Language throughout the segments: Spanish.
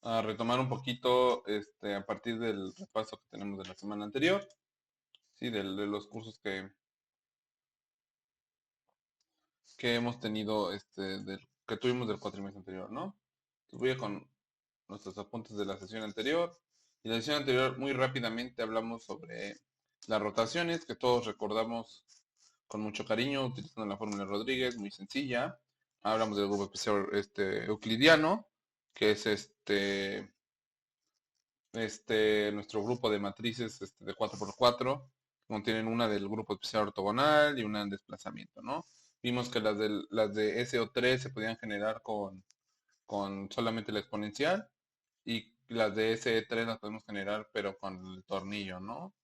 a retomar un poquito a partir del repaso que tenemos de la semana anterior, sí, de los cursos que hemos tenido, que tuvimos del cuatrimestre anterior, ¿no? Entonces voy a con nuestros apuntes de la sesión anterior. Y la sesión anterior, muy rápidamente hablamos sobre las rotaciones, que todos recordamos con mucho cariño, utilizando la fórmula de Rodríguez, muy sencilla. Hablamos del grupo especial euclidiano, que es nuestro grupo de matrices de 4x4, contienen una del grupo especial ortogonal y una en desplazamiento, ¿no? Vimos que las de SO3 se podían generar con solamente la exponencial y las de SE3 las podemos generar pero con el tornillo, ¿no?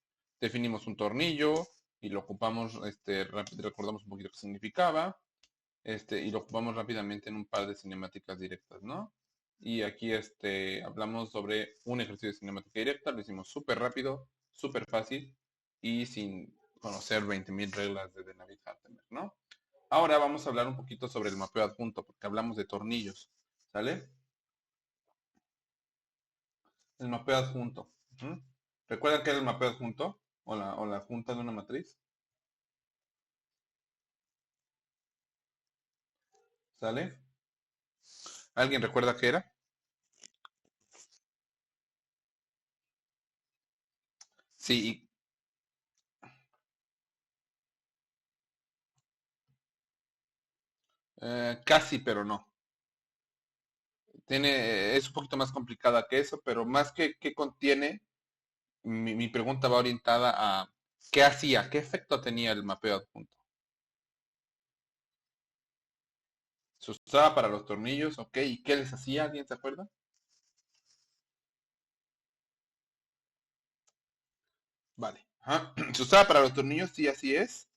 Definimos un tornillo y lo ocupamos, recordamos un poquito qué significaba, y lo ocupamos rápidamente en un par de cinemáticas directas, ¿no? Y aquí hablamos sobre un ejercicio de cinemática directa, lo hicimos súper rápido, súper fácil y sin conocer 20.000 reglas de David Hartemer, ¿no? Ahora vamos a hablar un poquito sobre el mapeo adjunto, porque hablamos de tornillos, ¿sale? El mapeo adjunto. Ujú. ¿Recuerdan qué era el mapeo adjunto? O la junta de una matriz, ¿sale? ¿Alguien recuerda qué era? Sí, casi, pero no. Es un poquito más complicada que eso, pero más que contiene, mi pregunta va orientada a qué hacía, qué efecto tenía el mapeo adjunto. Se usaba para los tornillos, ok, ¿y qué les hacía? ¿Alguien se acuerda? Vale. Ajá. Se usaba para los tornillos, sí, así es.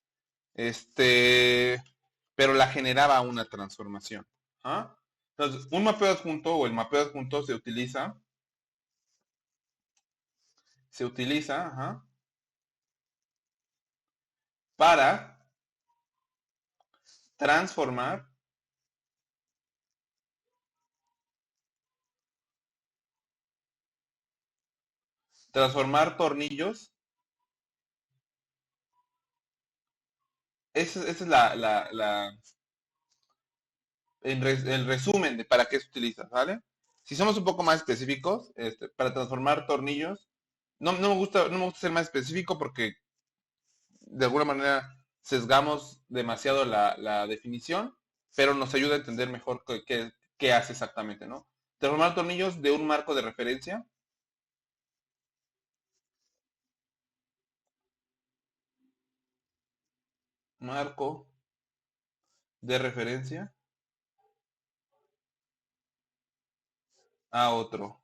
Pero la generaba una transformación. ¿Ah? Entonces, un mapeo adjunto o el mapeo adjunto se utiliza, ajá, para transformar, transformar tornillos. Esa es el resumen de para qué se utiliza, ¿vale? Si somos un poco más específicos, para transformar tornillos, no me gusta ser más específico porque de alguna manera sesgamos demasiado la definición, pero nos ayuda a entender mejor qué hace exactamente, ¿no? Transformar tornillos de un marco de referencia, marco de referencia a otro,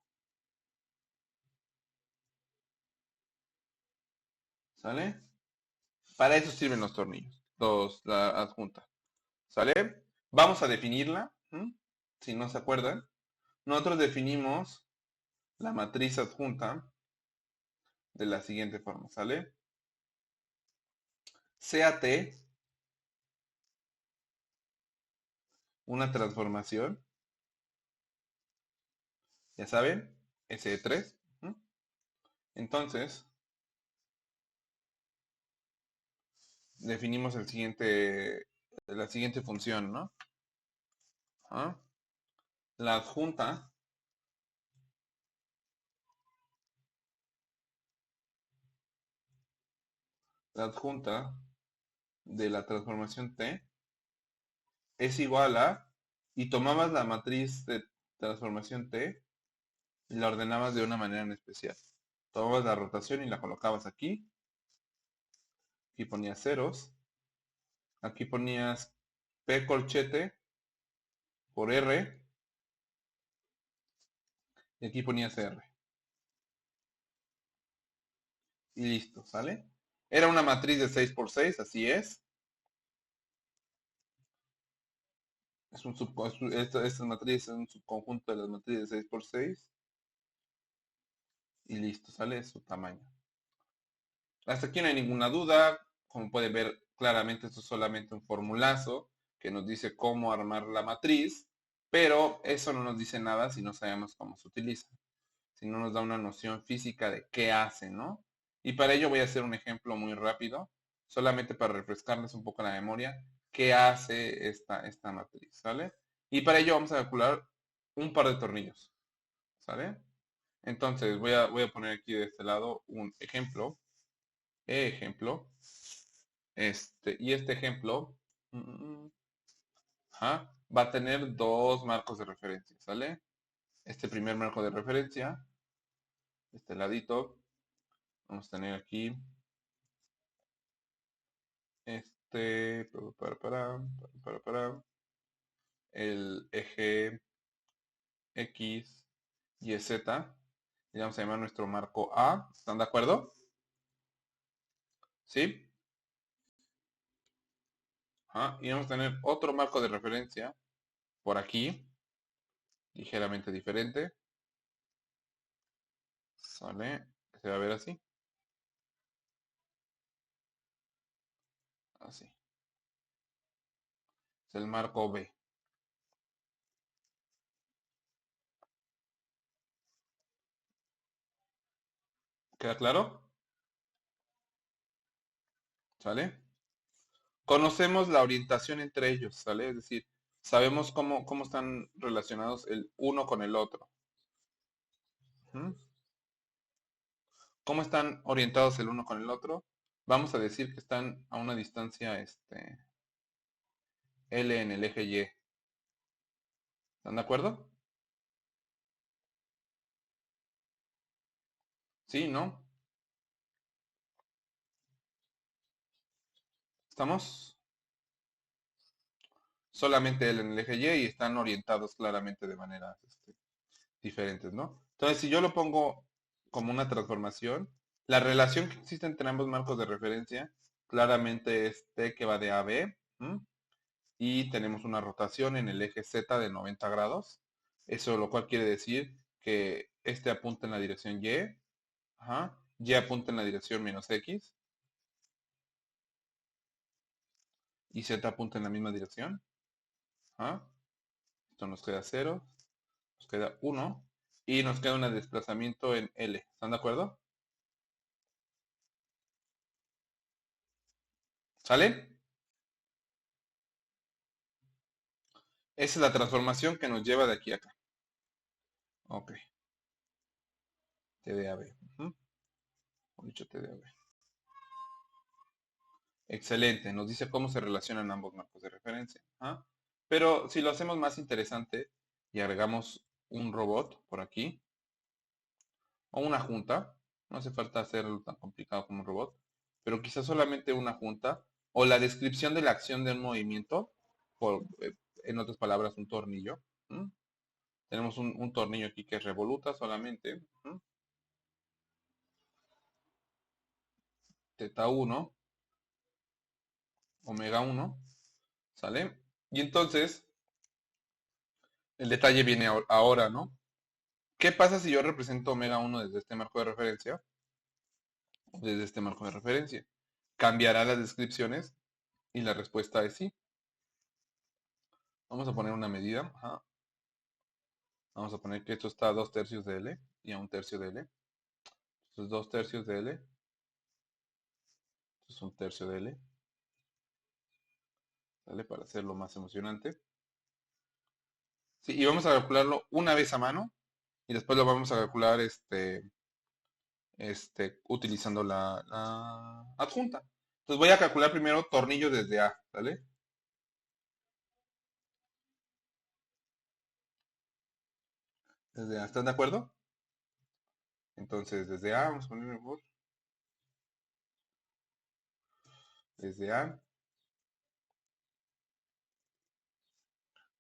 ¿sale? Para eso sirven los tornillos, la adjunta, ¿sale? Vamos a definirla, ¿m? Si no se acuerdan. Nosotros definimos la matriz adjunta de la siguiente forma, ¿sale? CAT, una transformación, ya saben, SE3. Entonces, definimos la siguiente función, ¿no? ¿Ah? La adjunta, la adjunta de la transformación T es igual a, y tomabas la matriz de transformación T y la ordenabas de una manera en especial. Tomabas la rotación y la colocabas aquí ponías ceros, aquí ponías P corchete por R y aquí ponías R. Y listo, ¿sale? Era una matriz de 6x6, así es. Esta matriz es un subconjunto de las matrices de 6x6 y listo, sale su tamaño. Hasta aquí no hay ninguna duda. Como pueden ver claramente, esto es solamente un formulazo que nos dice cómo armar la matriz, Pero eso no nos dice nada si no sabemos cómo se utiliza, si no nos da una noción física de qué hace, ¿no? Y para ello voy a hacer un ejemplo muy rápido, solamente para refrescarles un poco la memoria, qué hace esta matriz, ¿sale? Y para ello vamos a calcular un par de tornillos, ¿sale? Entonces voy a poner aquí de este lado un ejemplo, ejemplo, y este ejemplo va a tener dos marcos de referencia, ¿sale? Este primer marco de referencia, este ladito, vamos a tener aquí este, el eje X y Z, y vamos a llamar nuestro marco A, ¿están de acuerdo? ¿Sí? Y vamos a tener otro marco de referencia por aquí, ligeramente diferente, ¿sale? Se va a ver así, así. Es el marco B. ¿Queda claro? ¿Sale? Conocemos la orientación entre ellos, ¿sale? Es decir, sabemos cómo están relacionados el uno con el otro. ¿Mm? ¿Cómo están orientados el uno con el otro? Vamos a decir que están a una distancia L en el eje Y. ¿Están de acuerdo? Sí, ¿no? ¿Estamos? Solamente L en el eje Y y están orientados claramente de maneras diferentes, ¿no? Entonces, si yo lo pongo como una transformación, la relación que existe entre ambos marcos de referencia claramente es T que va de A a B, ¿m? Y tenemos una rotación en el eje Z de 90 grados. Eso lo cual quiere decir que este apunta en la dirección Y, Y apunta en la dirección menos X y Z apunta en la misma dirección. Ajá. Esto nos queda 0, nos queda 1 y nos queda un desplazamiento en L. ¿Están de acuerdo? ¿Sale? Esa es la transformación que nos lleva de aquí a acá. Ok, T de AB. O dicho T de AB. Excelente, nos dice cómo se relacionan ambos marcos de referencia. Pero si lo hacemos más interesante y agregamos un robot por aquí, o una junta, no hace falta hacerlo tan complicado como un robot, pero quizás solamente una junta, o la descripción de la acción de un movimiento, en otras palabras, un tornillo. ¿m? Tenemos un tornillo aquí que revoluta solamente, teta 1, omega 1, ¿sale? Y entonces, el detalle viene ahora, ¿no? ¿Qué pasa si yo represento omega 1 desde este marco de referencia? Desde este marco de referencia. Cambiará las descripciones y la respuesta es sí. Vamos a poner una medida. Vamos a poner que esto está a 2/3 de L y a 1/3 de L. Esto es 2/3 de L. Esto es 1/3 de L. ¿Sale? Para hacerlo más emocionante. Sí, y vamos a calcularlo una vez a mano y después lo vamos a calcular utilizando la adjunta. Entonces voy a calcular primero tornillo desde A, ¿vale? Desde A, ¿están de acuerdo? Entonces desde A, vamos a poner mejor. Desde A,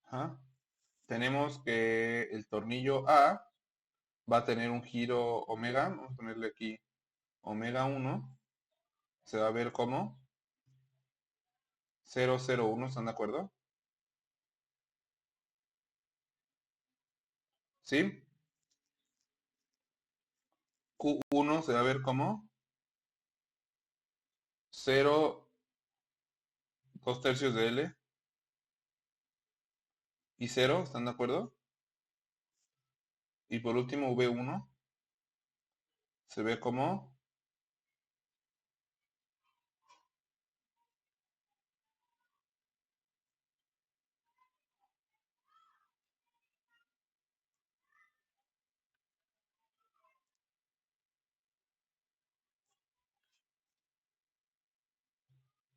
ajá, tenemos que el tornillo A va a tener un giro omega, vamos a ponerle aquí omega 1, se va a ver como 0,01, ¿están de acuerdo? ¿Sí? Q1 se va a ver como 0, 2/3 de L, y 0, ¿están de acuerdo? Y por último V1 se ve como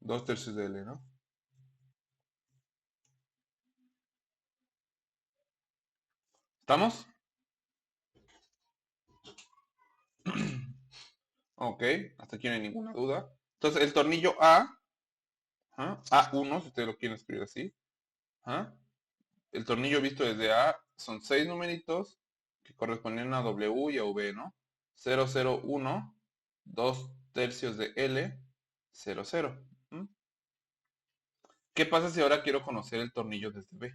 2/3 de L, ¿no? ¿Estamos? Ok, hasta aquí no hay ninguna duda. Entonces, el tornillo A, ajá, A1, si ustedes lo quieren escribir así, ajá, el tornillo visto desde A son 6 numeritos que corresponden a W y a V, ¿no? 0, 0, 1, 2/3 de L, 0, 0. ¿Mm? ¿Qué pasa si ahora quiero conocer el tornillo desde B?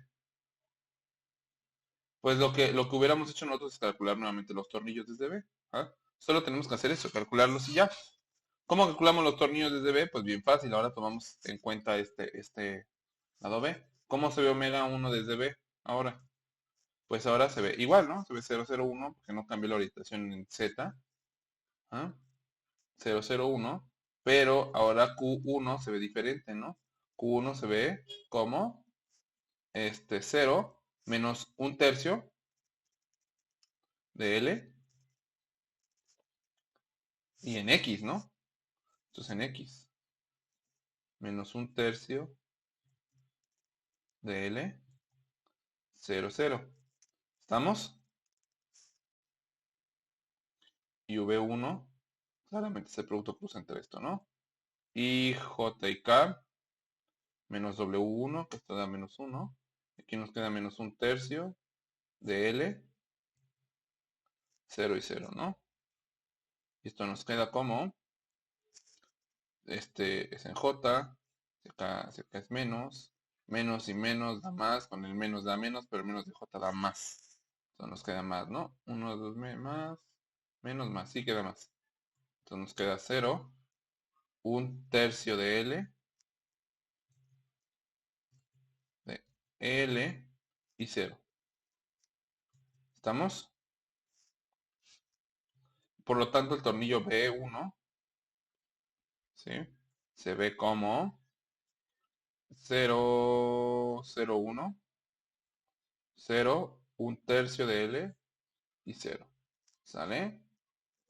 Pues lo que hubiéramos hecho nosotros es calcular nuevamente los tornillos desde B. ¿Ah? Solo tenemos que hacer eso, calcularlos y ya. ¿Cómo calculamos los tornillos desde B? Pues bien fácil, ahora tomamos en cuenta este lado B. ¿Cómo se ve omega 1 desde B? Ahora, pues ahora se ve igual, ¿no? Se ve 0, 0, 1, porque no cambió la orientación en Z. ¿Ah? 0, 0, 1, pero ahora Q1 se ve diferente, ¿no? Q1 se ve como 0 menos 1/3 de L y en X, ¿no? Esto es en X. Menos 1/3 de L, 0, 0. ¿Estamos? Y V1 claramente es el producto cruz entre esto, ¿no? Y J y K menos W1, que esto da menos 1. Aquí nos queda menos 1/3 de L, 0 y 0, ¿no? Y esto nos queda como, este es en J, si acá es menos, menos y menos da más, con el menos da menos, pero el menos de J da más. Entonces nos queda más, ¿no? 1, 2 más, menos más, sí queda más. Entonces nos queda 0, 1/3 de L y 0. ¿Estamos? Por lo tanto, el tornillo B1, ¿sí? Se ve como 0, 0, 1, 0, 1/3 de L y 0. ¿Sale?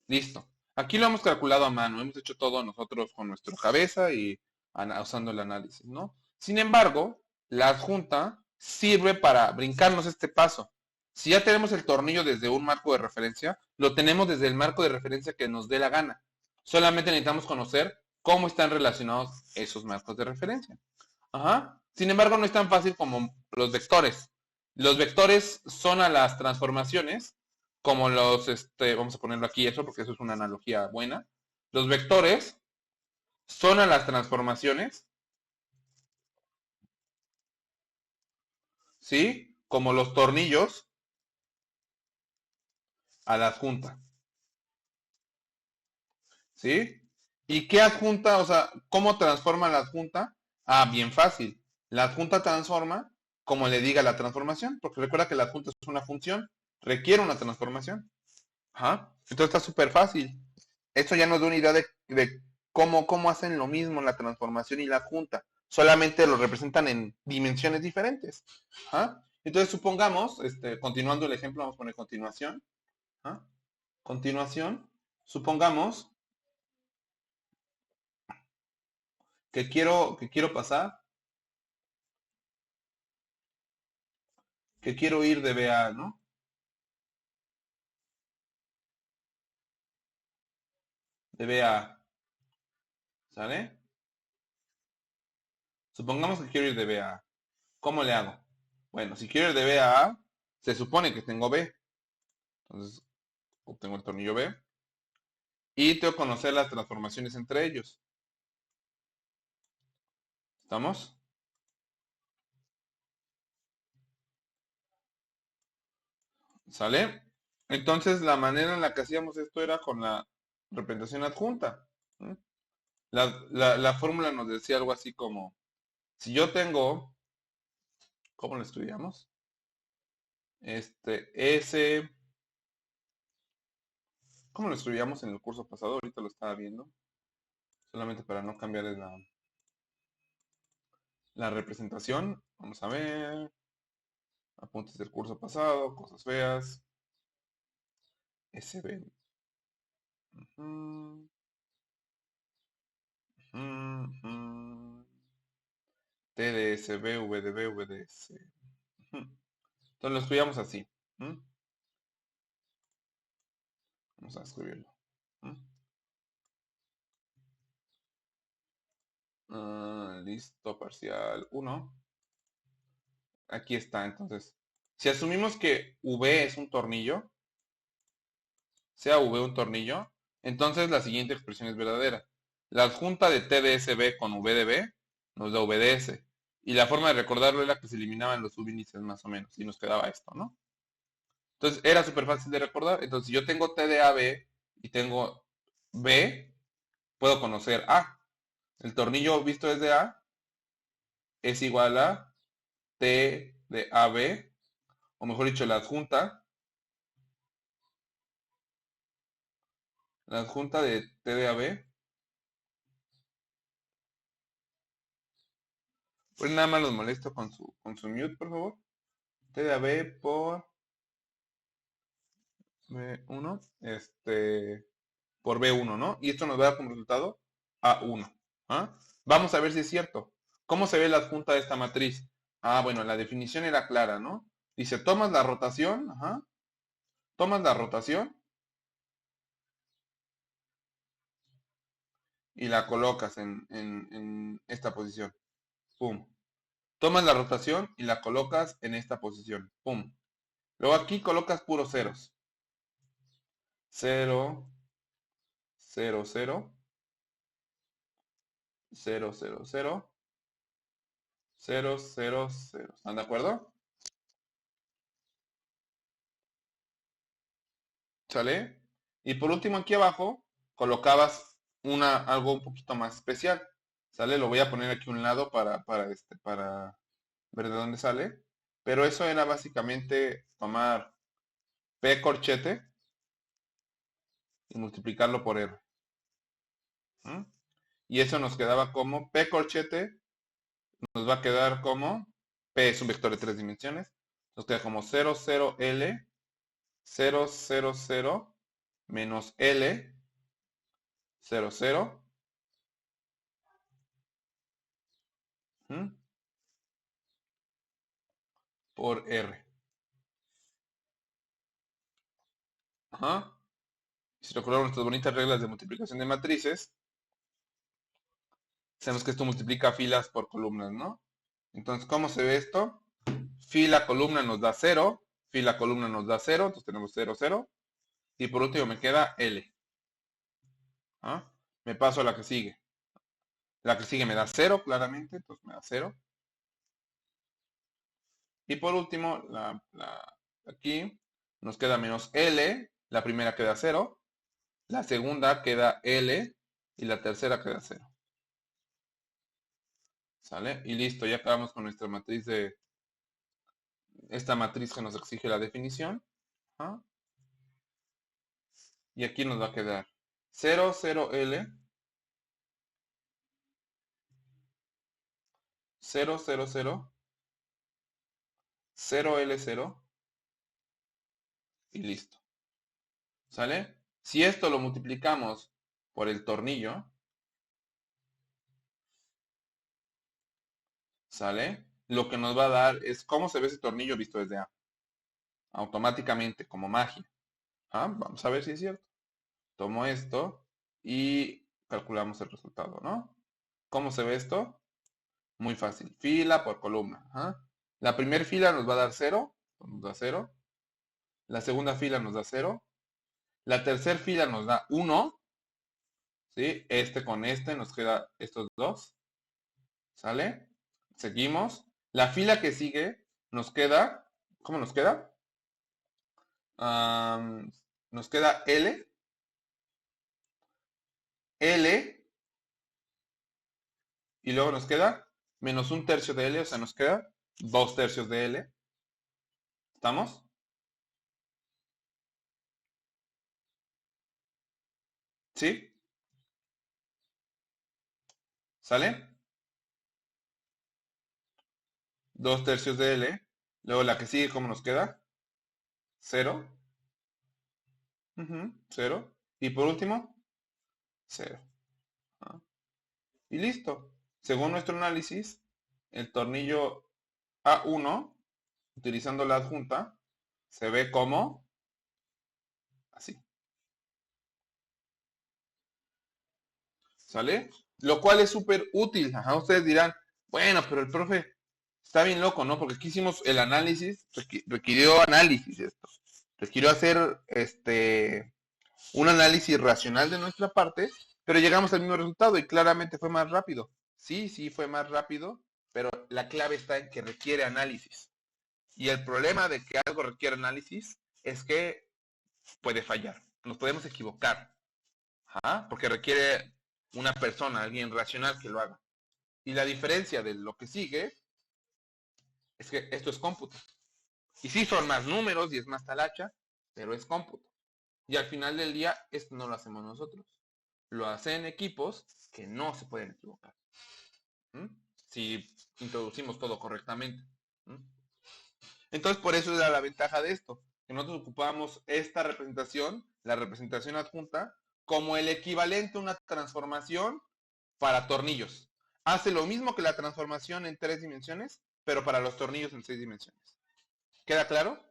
Listo. Aquí lo hemos calculado a mano, hemos hecho todo nosotros con nuestra cabeza y usando el análisis, ¿no? Sin embargo, la adjunta sirve para brincarnos este paso. Si ya tenemos el tornillo desde un marco de referencia, lo tenemos desde el marco de referencia que nos dé la gana. Solamente necesitamos conocer cómo están relacionados esos marcos de referencia. Ajá. Sin embargo, no es tan fácil como los vectores. Los vectores son a las transformaciones, como vamos a ponerlo aquí eso, porque eso es una analogía buena. Los vectores son a las transformaciones, ¿sí? Como los tornillos a la adjunta, ¿sí? ¿Y qué adjunta? O sea, ¿cómo transforma la adjunta? Ah, bien fácil. La adjunta transforma como le diga la transformación, porque recuerda que la adjunta es una función, requiere una transformación. Ajá. Entonces está súper fácil. Esto ya nos da una idea de cómo hacen lo mismo la transformación y la adjunta. Solamente lo representan en dimensiones diferentes. Ajá. Entonces supongamos, continuando el ejemplo, vamos a poner continuación. Ajá. Continuación, supongamos que quiero pasar, que quiero ir de B a A, ¿no? De B a A, ¿sale? Supongamos que quiero ir de B a A. ¿Cómo le hago? Bueno, si quiero ir de B a A, se supone que tengo B. Entonces, obtengo el tornillo B. Y tengo que conocer las transformaciones entre ellos. ¿Estamos? ¿Sale? Entonces, la manera en la que hacíamos esto era con la representación adjunta. ¿Mm? La fórmula nos decía algo así como, si yo tengo, ¿cómo lo estudiamos? S, ¿cómo lo escribíamos en el curso pasado? Ahorita lo estaba viendo. Solamente para no cambiar la representación. Vamos a ver. Apuntes del curso pasado, cosas feas. SB. Ujú, ujú, ujú. TDSB, VDB, VDS. Ujú. Entonces lo escribíamos así. ¿Mm? Vamos a escribirlo. ¿Mm? Listo, parcial 1. Aquí está, entonces. Si asumimos que V es un tornillo, sea V un tornillo, entonces la siguiente expresión es verdadera. La adjunta de T de SB con V de B nos da V de S. Y la forma de recordarlo era que se eliminaban los subíndices más o menos. Y nos quedaba esto, ¿no? Entonces era súper fácil de recordar. Entonces si yo tengo T de AB y tengo B, puedo conocer A. El tornillo visto desde A es igual a T de AB, o mejor dicho, la adjunta de T de AB. Pues nada más los molesto con su mute, por favor. T de AB por B1, por B1, ¿no? Y esto nos va a dar como resultado A1. ¿Ah? Vamos a ver si es cierto. ¿Cómo se ve la adjunta de esta matriz? Ah, bueno, la definición era clara, ¿no? Dice, tomas la rotación, ajá, tomas la rotación y la colocas en esta posición. Pum. Tomas la rotación y la colocas en esta posición. Pum. Luego aquí colocas puros ceros. 0, 0, 0, 0, 0, 0, 0, 0, 0. ¿Están de acuerdo? ¿Sale? Y por último aquí abajo colocabas algo un poquito más especial. ¿Sale? Lo voy a poner aquí a un lado para ver de dónde sale. Pero eso era básicamente tomar P corchete y multiplicarlo por R. ¿Mm? Y eso nos quedaba como P corchete, nos va a quedar como P es un vector de 3 dimensiones. Nos queda como 0, 0, L, 0, 0, 0, menos L, 0, 0, ¿mm? Por R. Ajá. Si recordamos nuestras bonitas reglas de multiplicación de matrices, sabemos que esto multiplica filas por columnas, ¿no? Entonces, ¿cómo se ve esto? Fila columna nos da 0, fila columna nos da 0, entonces tenemos 0, 0. Y por último me queda L. ¿Ah? Me paso a la que sigue. La que sigue me da 0, claramente, entonces me da 0. Y por último, aquí nos queda menos L, la primera queda 0, la segunda queda L y la tercera queda 0. ¿Sale? Y listo, ya acabamos con nuestra matriz esta matriz que nos exige la definición. ¿Ah? Y aquí nos va a quedar 0, 0, L, 0, 0, 0, 0, L, 0 y listo. ¿Sale? Si esto lo multiplicamos por el tornillo, ¿sale? Lo que nos va a dar es cómo se ve ese tornillo visto desde A. Automáticamente, como magia. ¿Ah? Vamos a ver si es cierto. Tomo esto y calculamos el resultado, ¿no? ¿Cómo se ve esto? Muy fácil. Fila por columna. ¿Ah? La primera fila nos va a dar 0. Nos da 0. La segunda fila nos da 0. La tercera fila nos da 1. ¿Sí? Este con este nos queda estos dos. ¿Sale? Seguimos. La fila que sigue nos queda, ¿cómo nos queda? Nos queda L, L, y luego nos queda menos un tercio de L, o sea, nos queda 2 tercios de L. ¿Estamos? ¿Sí? ¿Sale? 2/3 de L. Luego la que sigue, ¿cómo nos queda? Cero. Ujú, cero. Y por último, cero. Ah, y listo. Según nuestro análisis, el tornillo A1, utilizando la adjunta, se ve como así. ¿Sale? Lo cual es súper útil. Ajá, ustedes dirán, bueno, pero el profe está bien loco, ¿no? Porque aquí hicimos el análisis, requirió análisis esto. Requirió hacer un análisis racional de nuestra parte, pero llegamos al mismo resultado y claramente fue más rápido. Sí, sí, fue más rápido, pero la clave está en que requiere análisis. Y el problema de que algo requiere análisis es que puede fallar. Nos podemos equivocar. ¿Ah? Porque requiere una persona, alguien racional que lo haga. Y la diferencia de lo que sigue es que esto es cómputo. Y sí son más números y es más talacha, pero es cómputo. Y al final del día, esto no lo hacemos nosotros. Lo hacen equipos que no se pueden equivocar. ¿Mm? Si introducimos todo correctamente. ¿Mm? Entonces, por eso era la ventaja de esto. Que nosotros ocupamos esta representación, la representación adjunta, como el equivalente a una transformación para tornillos. Hace lo mismo que la transformación en 3 dimensiones, pero para los tornillos en 6 dimensiones. ¿Queda claro?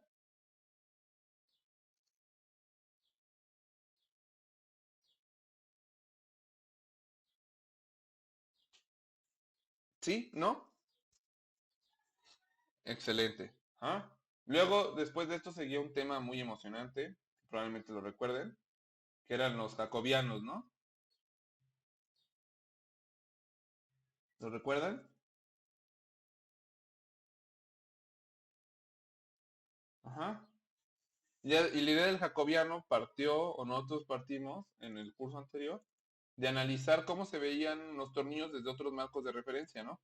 ¿Sí? ¿No? Excelente. ¿Ah? Luego, después de esto, seguía un tema muy emocionante, probablemente lo recuerden, que eran los jacobianos, ¿no? ¿Lo recuerdan? Ajá. Y la idea del jacobiano partió, o nosotros partimos en el curso anterior, de analizar cómo se veían los tornillos desde otros marcos de referencia, ¿no?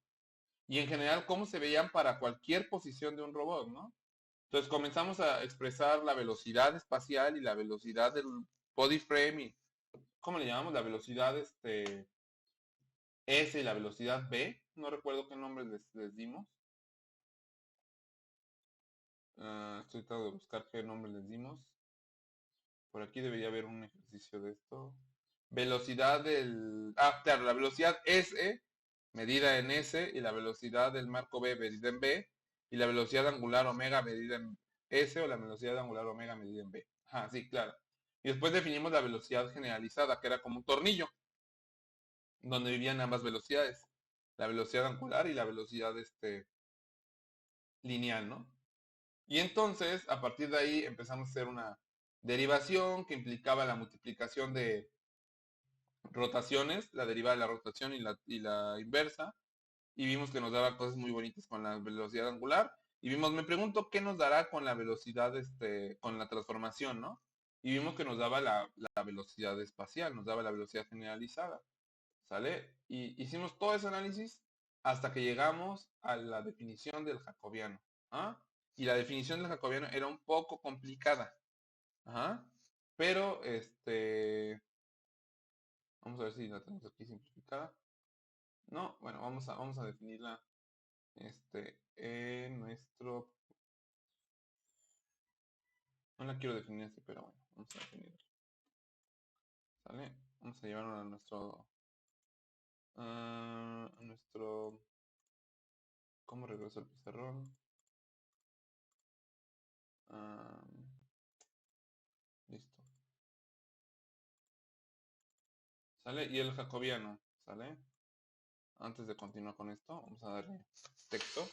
Y en general cómo se veían para cualquier posición de un robot, ¿no? Entonces comenzamos a expresar la velocidad espacial y la velocidad del body frame y, ¿cómo le llamamos? La velocidad S y la velocidad B, no recuerdo qué nombre les dimos. Estoy tratando de buscar qué nombre les dimos. Por aquí debería haber un ejercicio de esto. Velocidad del... Ah, claro, la velocidad S medida en S y la velocidad del marco B medida en B y la velocidad angular omega medida en S o la velocidad angular omega medida en B. Ajá, sí, claro. Y después definimos la velocidad generalizada, que era como un tornillo, donde vivían ambas velocidades, la velocidad angular y la velocidad lineal, ¿no? Y entonces, a partir de ahí empezamos a hacer una derivación que implicaba la multiplicación de rotaciones, la derivada de la rotación y la inversa, y vimos que nos daba cosas muy bonitas con la velocidad angular, y vimos, me pregunto qué nos dará con la velocidad, con la transformación, ¿no? Y vimos que nos daba la velocidad espacial, nos daba la velocidad generalizada, ¿sale? Y hicimos todo ese análisis hasta que llegamos a la definición del jacobiano, ¿ah? Y la definición del jacobiano era un poco complicada, ¿ah? Pero, vamos a ver si la tenemos aquí simplificada. No, bueno, vamos a definirla en nuestro... No la quiero definir así, pero bueno, vamos a definirla. ¿Sale? Vamos a llevarlo a nuestro... ¿Cómo regreso el pizarrón? Ah, listo. ¿Sale? Y el jacobiano, ¿sale? Antes de continuar con esto, vamos a darle texto.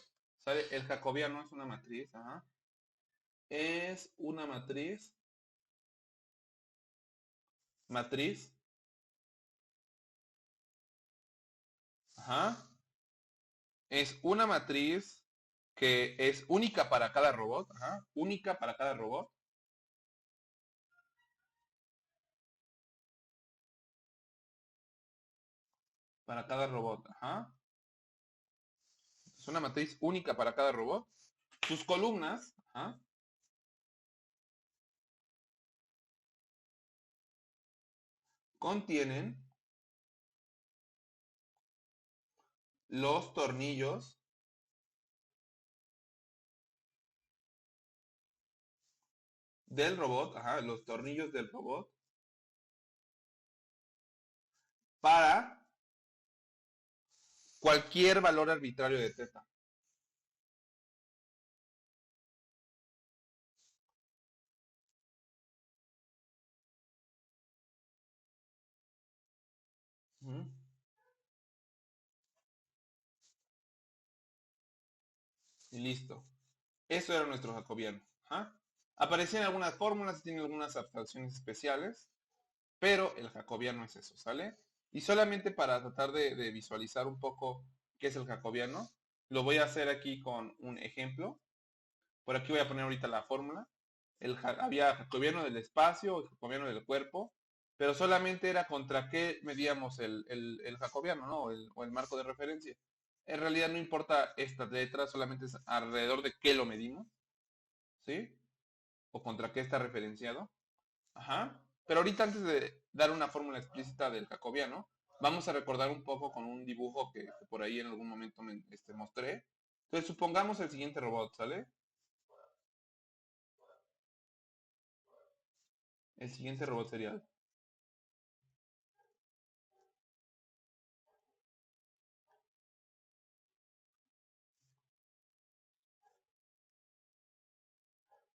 ¿Sale? El jacobiano es una matriz, ajá. Es una matriz, ajá. Es una matriz que es única para cada robot, ajá. Única para cada robot. Para cada robot, ajá. Es una matriz única para cada robot. Sus columnas, ajá, contienen los tornillos del robot, ajá, los tornillos del robot para cualquier valor arbitrario de teta. Ujú. Y listo. Eso era nuestro jacobiano. Ajá. Aparecían algunas fórmulas, tiene algunas abstracciones especiales, pero el jacobiano es eso, ¿sale? Y solamente para tratar de visualizar un poco qué es el jacobiano, lo voy a hacer aquí con un ejemplo. Por aquí voy a poner ahorita la fórmula. Había jacobiano del espacio, el jacobiano del cuerpo, pero solamente era contra qué medíamos el jacobiano, ¿no? O el marco de referencia. En realidad no importa esta letra, solamente es alrededor de qué lo medimos, ¿sí? O contra qué está referenciado. Ajá. Pero ahorita antes de dar una fórmula explícita del jacobiano, vamos a recordar un poco con un dibujo que por ahí en algún momento mostré. Entonces supongamos el siguiente robot, ¿sale? El siguiente robot sería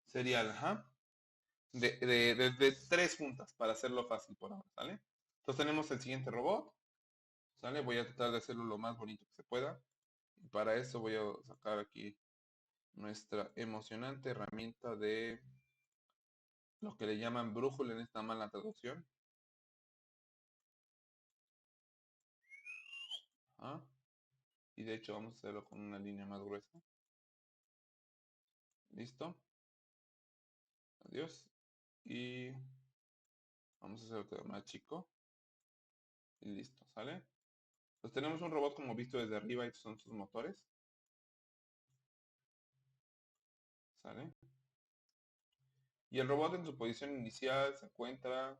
serial, ajá. De tres juntas, para hacerlo fácil por ahora, ¿sale? Entonces tenemos el siguiente robot, ¿sale? Voy a tratar de hacerlo lo más bonito que se pueda. Y para eso voy a sacar aquí nuestra emocionante herramienta de lo que le llaman brújula en esta mala traducción. ¿Ah? Y de hecho vamos a hacerlo con una línea más gruesa. ¿Listo? Adiós. Y vamos a hacer otro más chico. Y listo, ¿sale? Pues tenemos un robot como visto desde arriba, estos son sus motores. ¿Sale? Y el robot en su posición inicial se encuentra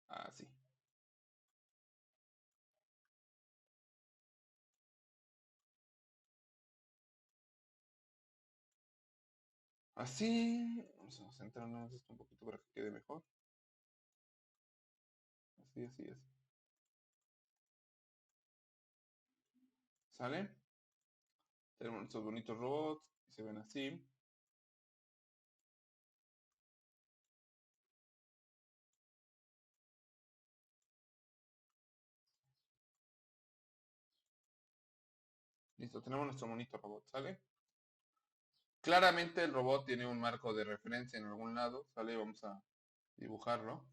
así. Así. Vamos a centrarnos esto un poquito para que quede mejor. Así, así, así. ¿Sale? Tenemos estos bonitos robots que se ven así. Listo, tenemos nuestro bonito robot, ¿sale? Claramente el robot tiene un marco de referencia en algún lado, ¿sale? Vamos a dibujarlo.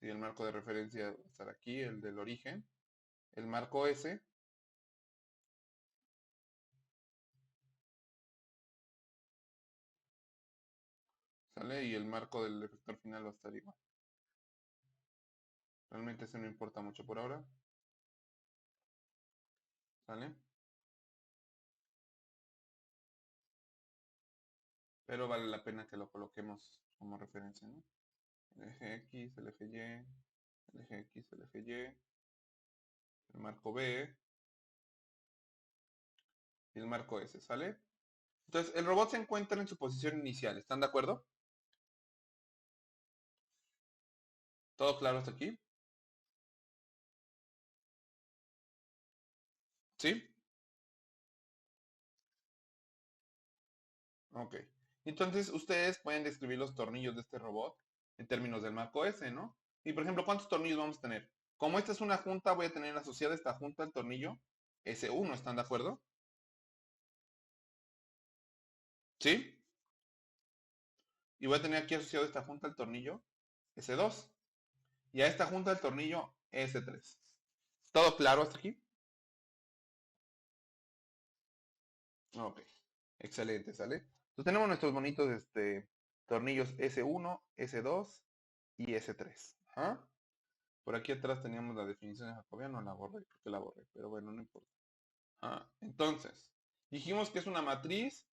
Y el marco de referencia va a estar aquí, el del origen. El marco S, ¿sale? Y el marco del efector final va a estar igual. Realmente eso no importa mucho por ahora, ¿sale? Pero vale la pena que lo coloquemos como referencia, ¿no? El eje X, el eje Y, el eje X, el eje Y, el marco B y el marco S, ¿sale? Entonces, el robot se encuentra en su posición inicial, ¿están de acuerdo? ¿Todo claro hasta aquí? ¿Sí? Ok. Entonces, ustedes pueden describir los tornillos de este robot en términos del marco S, ¿no? Y, por ejemplo, ¿cuántos tornillos vamos a tener? Como esta es una junta, voy a tener asociada esta junta al tornillo S1, ¿están de acuerdo? ¿Sí? Y voy a tener aquí asociado esta junta al tornillo S2. Y a esta junta el tornillo S3. ¿Todo claro hasta aquí? Ok, excelente, ¿sale? Entonces tenemos nuestros bonitos tornillos S1, S2 y S3. ¿Ah? Por aquí atrás teníamos la definición de jacobiano, la borré, creo que la borré, pero bueno, no importa. Entonces, dijimos que es una matriz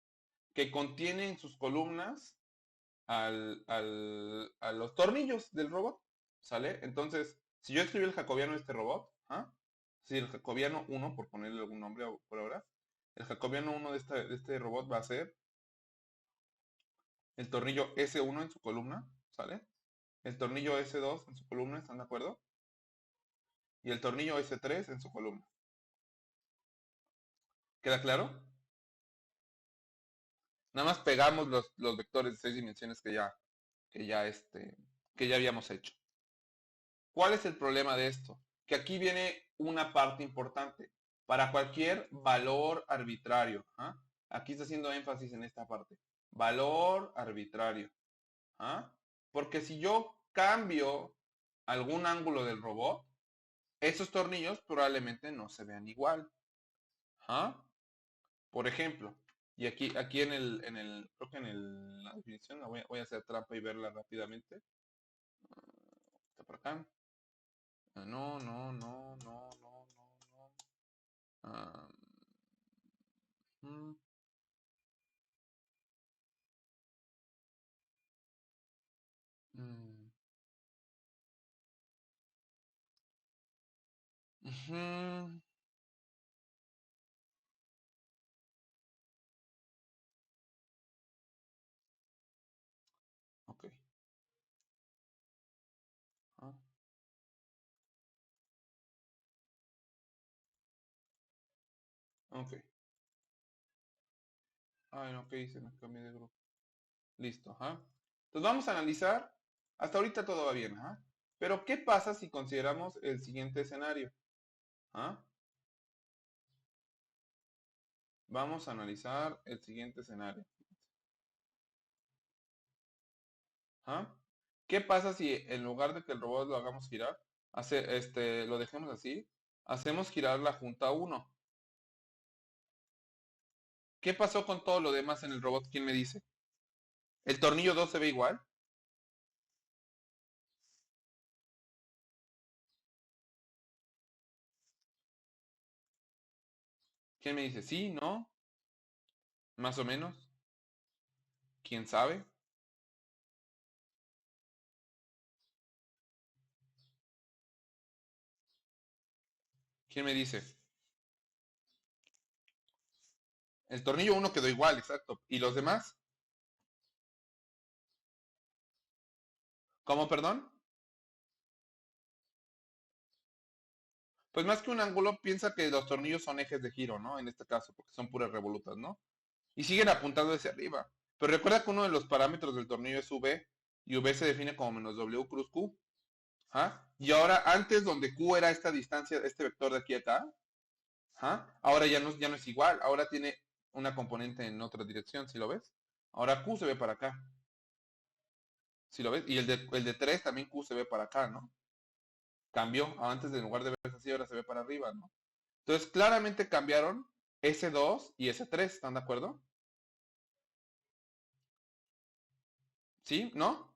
que contiene en sus columnas a los tornillos del robot. ¿Sale? Entonces, si yo escribí el jacobiano de este robot, ¿ah? Sí, el jacobiano uno por ponerle algún nombre por ahora, el jacobiano uno de este robot va a ser el tornillo S1 en su columna, ¿sale? El tornillo S2 en su columna, ¿están de acuerdo? Y el tornillo S3 en su columna. ¿Queda claro? Nada más pegamos los vectores de 6 dimensiones que ya habíamos hecho. ¿Cuál es el problema de esto? Que aquí viene una parte importante. Para cualquier valor arbitrario, ¿ah? Aquí está haciendo énfasis en esta parte. Valor arbitrario. ¿Ah? Porque si yo cambio algún ángulo del robot, esos tornillos probablemente no se vean igual. ¿Ah? Por ejemplo, y aquí creo que la definición, voy a hacer trampa y verla rápidamente. Está por acá. No, no, no, no, no, no, no. Ah, mm, mm, ujú. Ok. Ah, ok. Ay, no, ok, se me cambió de grupo. Listo, ajá. Entonces vamos a analizar. Hasta ahorita todo va bien, ajá. Pero ¿qué pasa si consideramos el siguiente escenario? ¿Ah? Vamos a analizar el siguiente escenario. ¿Ah? ¿Qué pasa si en lugar de que el robot lo hagamos girar, lo dejemos así, hacemos girar la junta uno? ¿Qué pasó con todo lo demás en el robot? ¿Quién me dice? ¿El tornillo 2 se ve igual? ¿Quién me dice? Sí, no, más o menos. ¿Quién sabe? ¿Quién me dice? El tornillo uno quedó igual, exacto. ¿Y los demás? ¿Cómo, perdón? Pues más que un ángulo, piensa que los tornillos son ejes de giro, ¿no? En este caso, porque son puras revolutas, ¿no? Y siguen apuntando hacia arriba. Pero recuerda que uno de los parámetros del tornillo es V, y V se define como menos W cruz Q. ¿Ah? Y ahora, antes donde Q era esta distancia, este vector de aquí a acá, ¿ah? Ahora ya no es igual, ahora tiene una componente en otra dirección, ¿sí lo ves? Ahora Q se ve para acá, ¿sí lo ves? Y el de 3 también Q se ve para acá, ¿no? Cambió, antes en lugar de verse así, ahora se ve para arriba, ¿no? Entonces, claramente cambiaron S2 y S3, ¿están de acuerdo? ¿Sí? ¿No?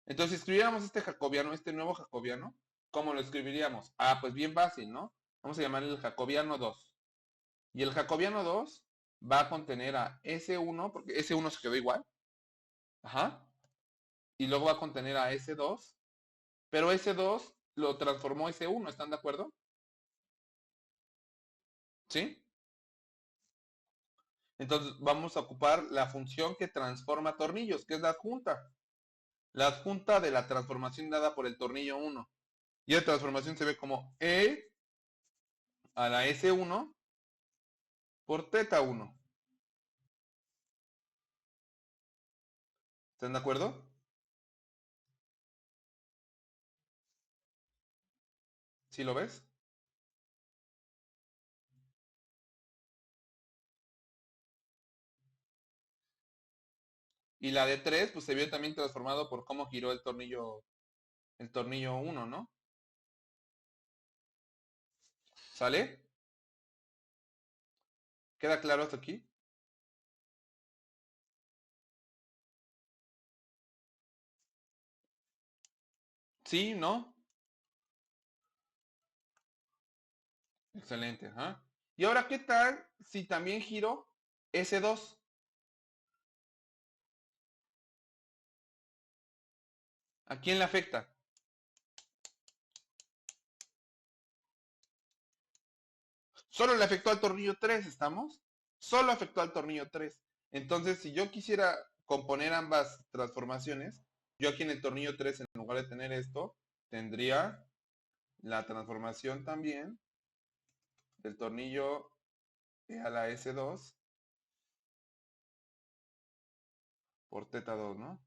Entonces, si escribiéramos este jacobiano, este nuevo jacobiano, ¿cómo lo escribiríamos? Ah, pues bien fácil, ¿no? Vamos a llamarle el jacobiano 2. Y el jacobiano 2 va a contener a S1, porque S1 se quedó igual. Ajá. Y luego va a contener a S2, pero S2 lo transformó S1, ¿están de acuerdo? ¿Sí? Entonces vamos a ocupar la función que transforma tornillos, que es la adjunta. La adjunta de la transformación dada por el tornillo 1. Y la transformación se ve como E a la S1 por teta 1. ¿Están de acuerdo? ¿Sí lo ves? Y la de 3 pues se vio también transformado por cómo giró el tornillo 1, ¿no? ¿Sale? ¿Queda claro hasta aquí? Sí, ¿no? Excelente, ajá. Y ahora, ¿qué tal si también giro S2? ¿A quién le afecta? Solo le afectó al tornillo 3, ¿estamos? Solo afectó al tornillo 3. Entonces, si yo quisiera componer ambas transformaciones, yo aquí en el tornillo 3, en lugar de tener esto, tendría la transformación también del tornillo E a la S2 por teta 2, ¿no?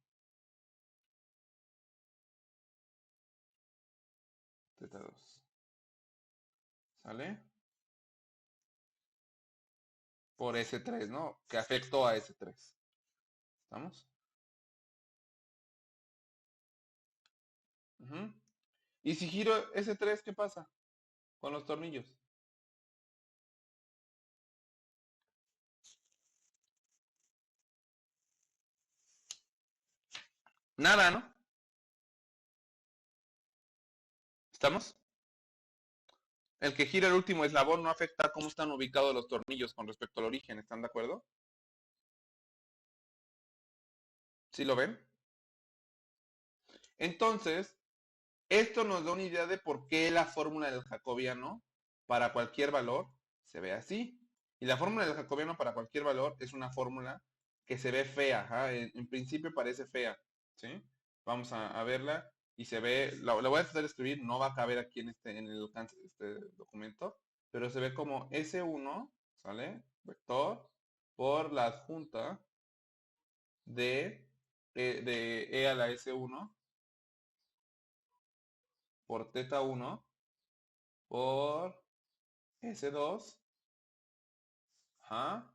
Teta 2. ¿Sale? Por S3, ¿no? Que afectó a S3. ¿Estamos? Ujú. Y si giro S3, ¿qué pasa con los tornillos? Nada, ¿no? ¿Estamos? El que gira el último eslabón no afecta a cómo están ubicados los tornillos con respecto al origen, ¿están de acuerdo? ¿Sí lo ven? Entonces, esto nos da una idea de por qué la fórmula del jacobiano para cualquier valor se ve así. Y la fórmula del jacobiano para cualquier valor es una fórmula que se ve fea. ¿Ah? En principio parece fea. ¿Sí? Vamos a verla y se ve, la voy a tratar de escribir, no va a caber aquí en el alcance de este documento, pero se ve como S1, ¿sale? Vector por la adjunta de E a la S1 por teta 1 por S2, ajá,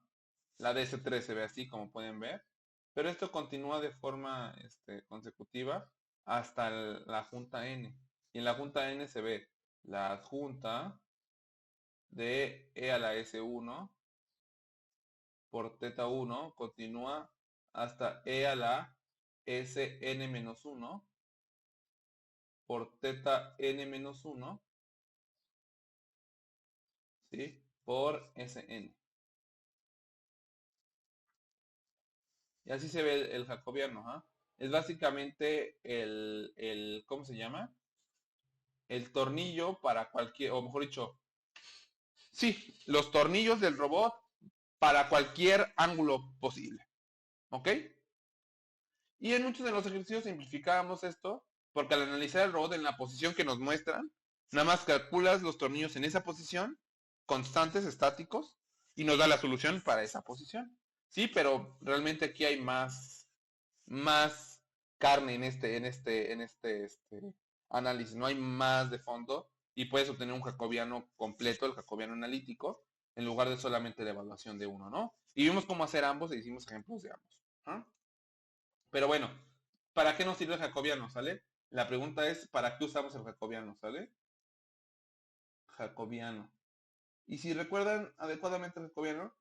la de S3 se ve así como pueden ver, pero esto continúa de forma consecutiva hasta la junta N. Y en la junta N se ve la adjunta de E a la S1 por teta 1 continúa hasta E a la Sn-1 por teta n-1, ¿sí? Por Sn. Y así se ve el jacobiano, ¿ah? Es básicamente ¿cómo se llama? El tornillo para cualquier, o mejor dicho, sí, los tornillos del robot para cualquier ángulo posible, ¿ok? Y en muchos de los ejercicios simplificábamos esto, porque al analizar el robot en la posición que nos muestran, nada más calculas los tornillos en esa posición, constantes, estáticos, y nos da la solución para esa posición. Sí, pero realmente aquí hay más carne en este análisis, no hay más de fondo y puedes obtener un jacobiano completo, el jacobiano analítico, en lugar de solamente la evaluación de uno, ¿no? Y vimos cómo hacer ambos e hicimos ejemplos de ambos. ¿Ah? Pero bueno, ¿para qué nos sirve el jacobiano, sale? La pregunta es, ¿para qué usamos el jacobiano, sale? Jacobiano. Y si recuerdan adecuadamente el jacobiano,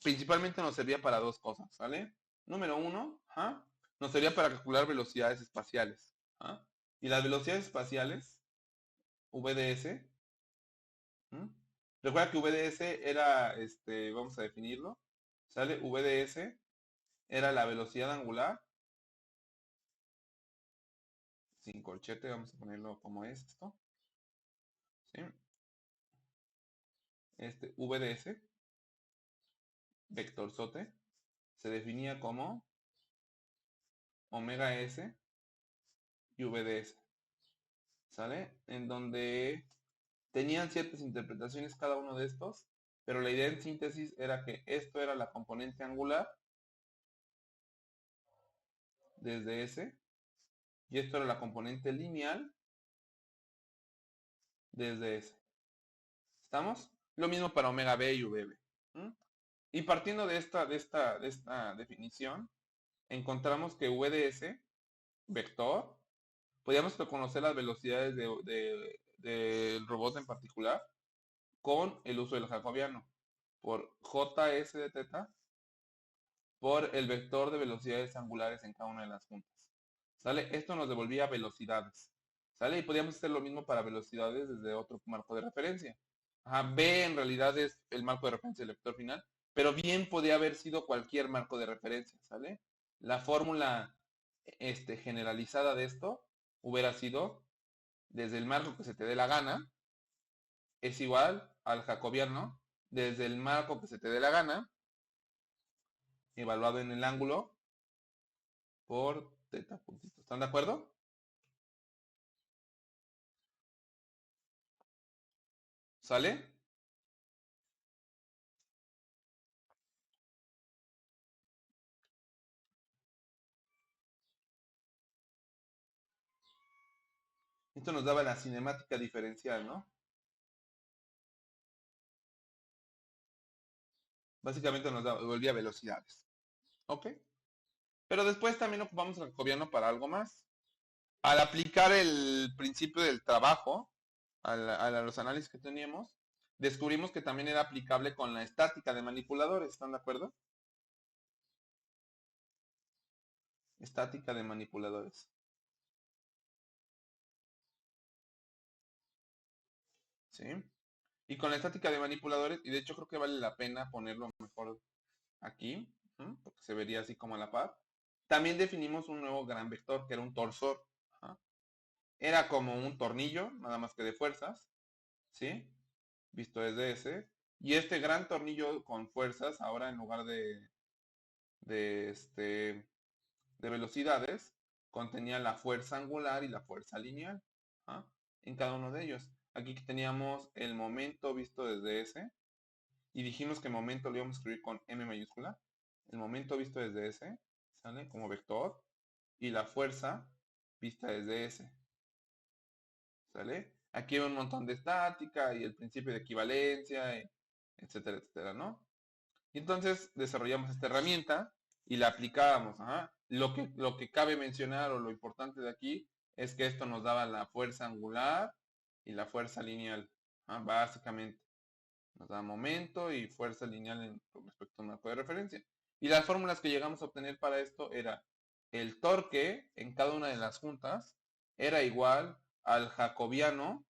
principalmente nos servía para dos cosas, ¿sale? Número uno, ¿ah? Nos servía para calcular velocidades espaciales. ¿Ah? Y las velocidades espaciales, VDS, ¿m? Recuerda que VDS era, vamos a definirlo, ¿sale? VDS era la velocidad angular, sin corchete, vamos a ponerlo como es esto, ¿sí? VDS, vectorzote, se definía como omega S y VDS, ¿sale? En donde tenían ciertas interpretaciones cada uno de estos, pero la idea en síntesis era que esto era la componente angular desde S y esto era la componente lineal desde S. ¿Estamos? Lo mismo para omega B y VB. ¿Mm? Y partiendo de esta definición, encontramos que VDS, vector, podíamos conocer las velocidades del robot en particular con el uso del jacobiano por JS de teta por el vector de velocidades angulares en cada una de las juntas. ¿Sale? Esto nos devolvía velocidades. ¿Sale? Y podíamos hacer lo mismo para velocidades desde otro marco de referencia. Ajá, B en realidad es el marco de referencia del vector final, pero bien podía haber sido cualquier marco de referencia, ¿sale? La fórmula generalizada de esto hubiera sido desde el marco que se te dé la gana es igual al jacobiano desde el marco que se te dé la gana evaluado en el ángulo por teta puntito. ¿Están de acuerdo? ¿Sale? Esto nos daba la cinemática diferencial, ¿no? Básicamente nos devolvía velocidades. ¿Ok? Pero después también ocupamos el jacobiano para algo más. Al aplicar el principio del trabajo a los análisis que teníamos, descubrimos que también era aplicable con la estática de manipuladores. ¿Están de acuerdo? Estática de manipuladores. ¿Sí? Y con la estática de manipuladores, y de hecho creo que vale la pena ponerlo mejor aquí, porque se vería así como a la par. También definimos un nuevo gran vector, que era un torsor. Ajá. Era como un tornillo, nada más que de fuerzas, ¿sí? Visto desde ese. Y este gran tornillo con fuerzas, ahora en lugar de, este, de velocidades, contenía la fuerza angular y la fuerza lineal, ¿ah? En cada uno de ellos. Aquí teníamos el momento visto desde S, y dijimos que momento lo íbamos a escribir con M mayúscula. El momento visto desde S, ¿sale? Como vector, y la fuerza vista desde S, ¿sale? Aquí hay un montón de estática y el principio de equivalencia, etcétera, etcétera, ¿no? Y entonces desarrollamos esta herramienta y la aplicábamos. Ajá. Lo que cabe mencionar o lo importante de aquí es que esto nos daba la fuerza angular y la fuerza lineal. Básicamente nos da momento y fuerza lineal con respecto a un marco de referencia. Y las fórmulas que llegamos a obtener para esto era el torque en cada una de las juntas era igual al jacobiano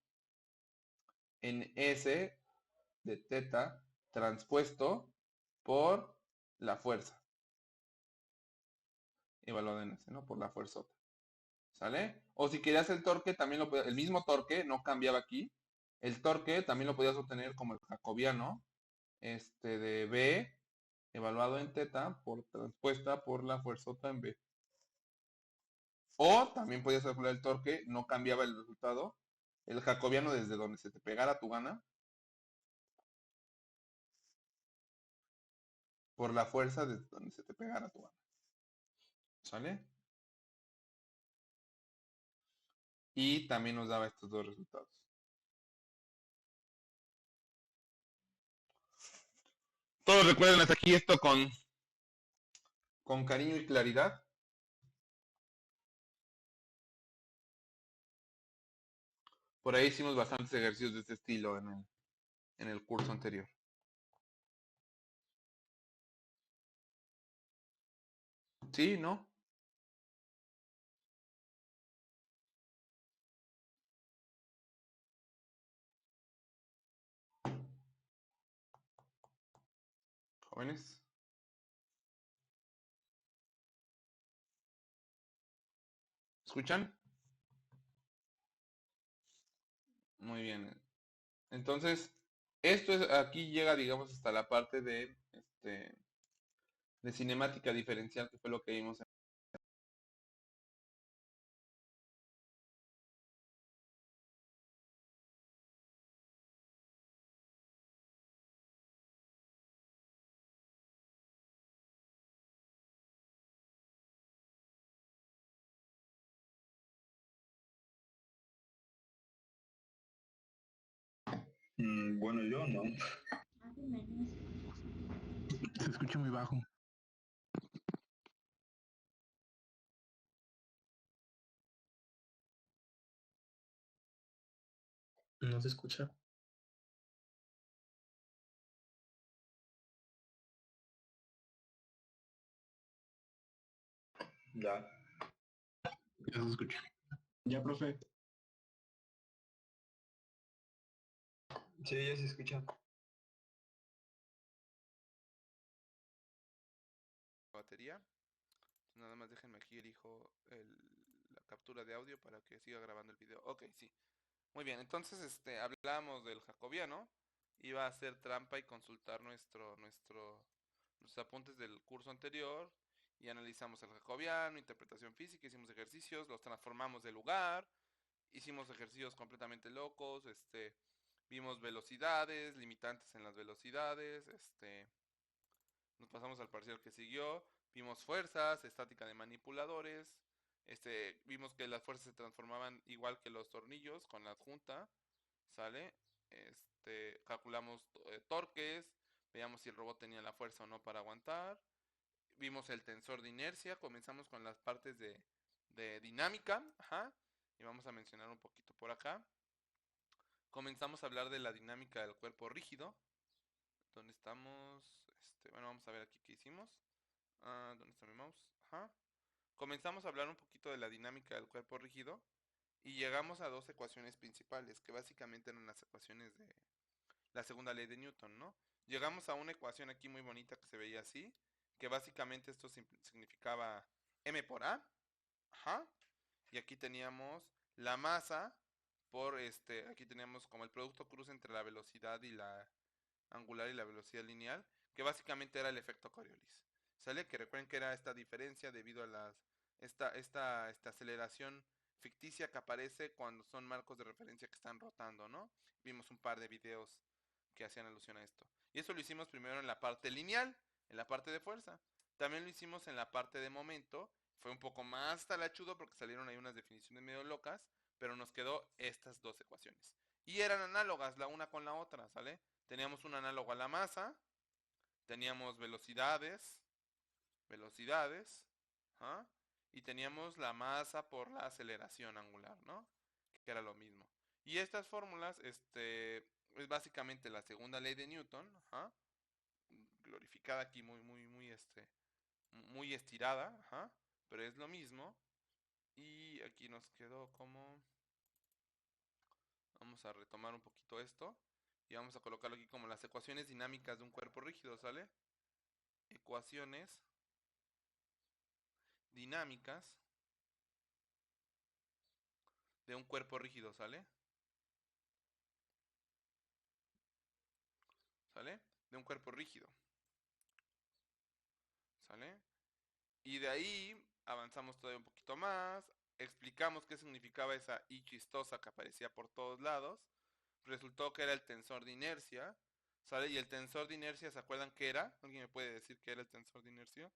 en S de teta transpuesto por la fuerza, evaluada en S, ¿no? Por la fuerza, ¿sale? O si querías el torque, también el mismo torque, no cambiaba aquí. El torque también lo podías obtener como el jacobiano, de B, evaluado en teta, por transpuesta por la fuerzota en B. O también podías calcular el torque, no cambiaba el resultado. El jacobiano desde donde se te pegara tu gana, por la fuerza desde donde se te pegara tu gana. ¿Sale? Y también nos daba estos dos resultados. Todos recuerden hasta aquí esto con cariño y claridad. Por ahí hicimos bastantes ejercicios de este estilo en el curso anterior. ¿Sí? ¿No? Jóvenes. ¿Escuchan? Muy bien. Entonces, aquí llega, digamos, hasta la parte de cinemática diferencial, que fue lo que vimos. Bueno, yo no. Se escucha muy bajo. No se escucha. Ya. Ya se escucha. Ya, profe. Sí, ya se escucha. Batería. Nada más déjenme aquí elijo la captura de audio para que siga grabando el video. Ok, sí. Muy bien, entonces hablábamos del jacobiano. Iba a hacer trampa y consultar nuestros apuntes del curso anterior. Y analizamos el jacobiano, interpretación física, hicimos ejercicios, los transformamos de lugar, hicimos ejercicios completamente locos, vimos velocidades, limitantes en las velocidades, nos pasamos al parcial que siguió, vimos fuerzas, estática de manipuladores, vimos que las fuerzas se transformaban igual que los tornillos con la adjunta, ¿sale? Calculamos torques, veíamos si el robot tenía la fuerza o no para aguantar, vimos el tensor de inercia, comenzamos con las partes de dinámica, ajá, y vamos a mencionar un poquito por acá. Comenzamos a hablar de la dinámica del cuerpo rígido. ¿Dónde estamos? Bueno, vamos a ver aquí qué hicimos. ¿Dónde está mi mouse? Ajá. Comenzamos a hablar un poquito de la dinámica del cuerpo rígido y llegamos a dos ecuaciones principales, que básicamente eran las ecuaciones de la segunda ley de Newton, ¿no? Llegamos a una ecuación aquí muy bonita que se veía así, que básicamente esto significaba m por a, ajá, y aquí teníamos la masa por aquí teníamos como el producto cruz entre la velocidad y la angular y la velocidad lineal, que básicamente era el efecto Coriolis. ¿Sale? Que recuerden que era esta diferencia debido a esta aceleración ficticia que aparece cuando son marcos de referencia que están rotando, ¿no? Vimos un par de videos que hacían alusión a esto. Y eso lo hicimos primero en la parte lineal, en la parte de fuerza. También lo hicimos en la parte de momento. Fue un poco más talachudo porque salieron ahí unas definiciones medio locas, pero nos quedó estas dos ecuaciones. Y eran análogas la una con la otra, ¿sale? Teníamos un análogo a la masa, teníamos velocidades, ¿ah? Y teníamos la masa por la aceleración angular, ¿no? Que era lo mismo. Y estas fórmulas, es básicamente la segunda ley de Newton, ¿ah? Glorificada aquí muy estirada, ¿ah? Pero es lo mismo. Y aquí nos quedó como, vamos a retomar un poquito esto. Y vamos a colocarlo aquí como las ecuaciones dinámicas de un cuerpo rígido, ¿sale? Ecuaciones dinámicas de un cuerpo rígido, ¿sale? ¿Sale? De un cuerpo rígido, ¿sale? Y de ahí avanzamos todavía un poquito más, explicamos qué significaba esa I chistosa que aparecía por todos lados, resultó que era el tensor de inercia, ¿sale? Y el tensor de inercia, ¿se acuerdan qué era? ¿Alguien me puede decir qué era el tensor de inercia?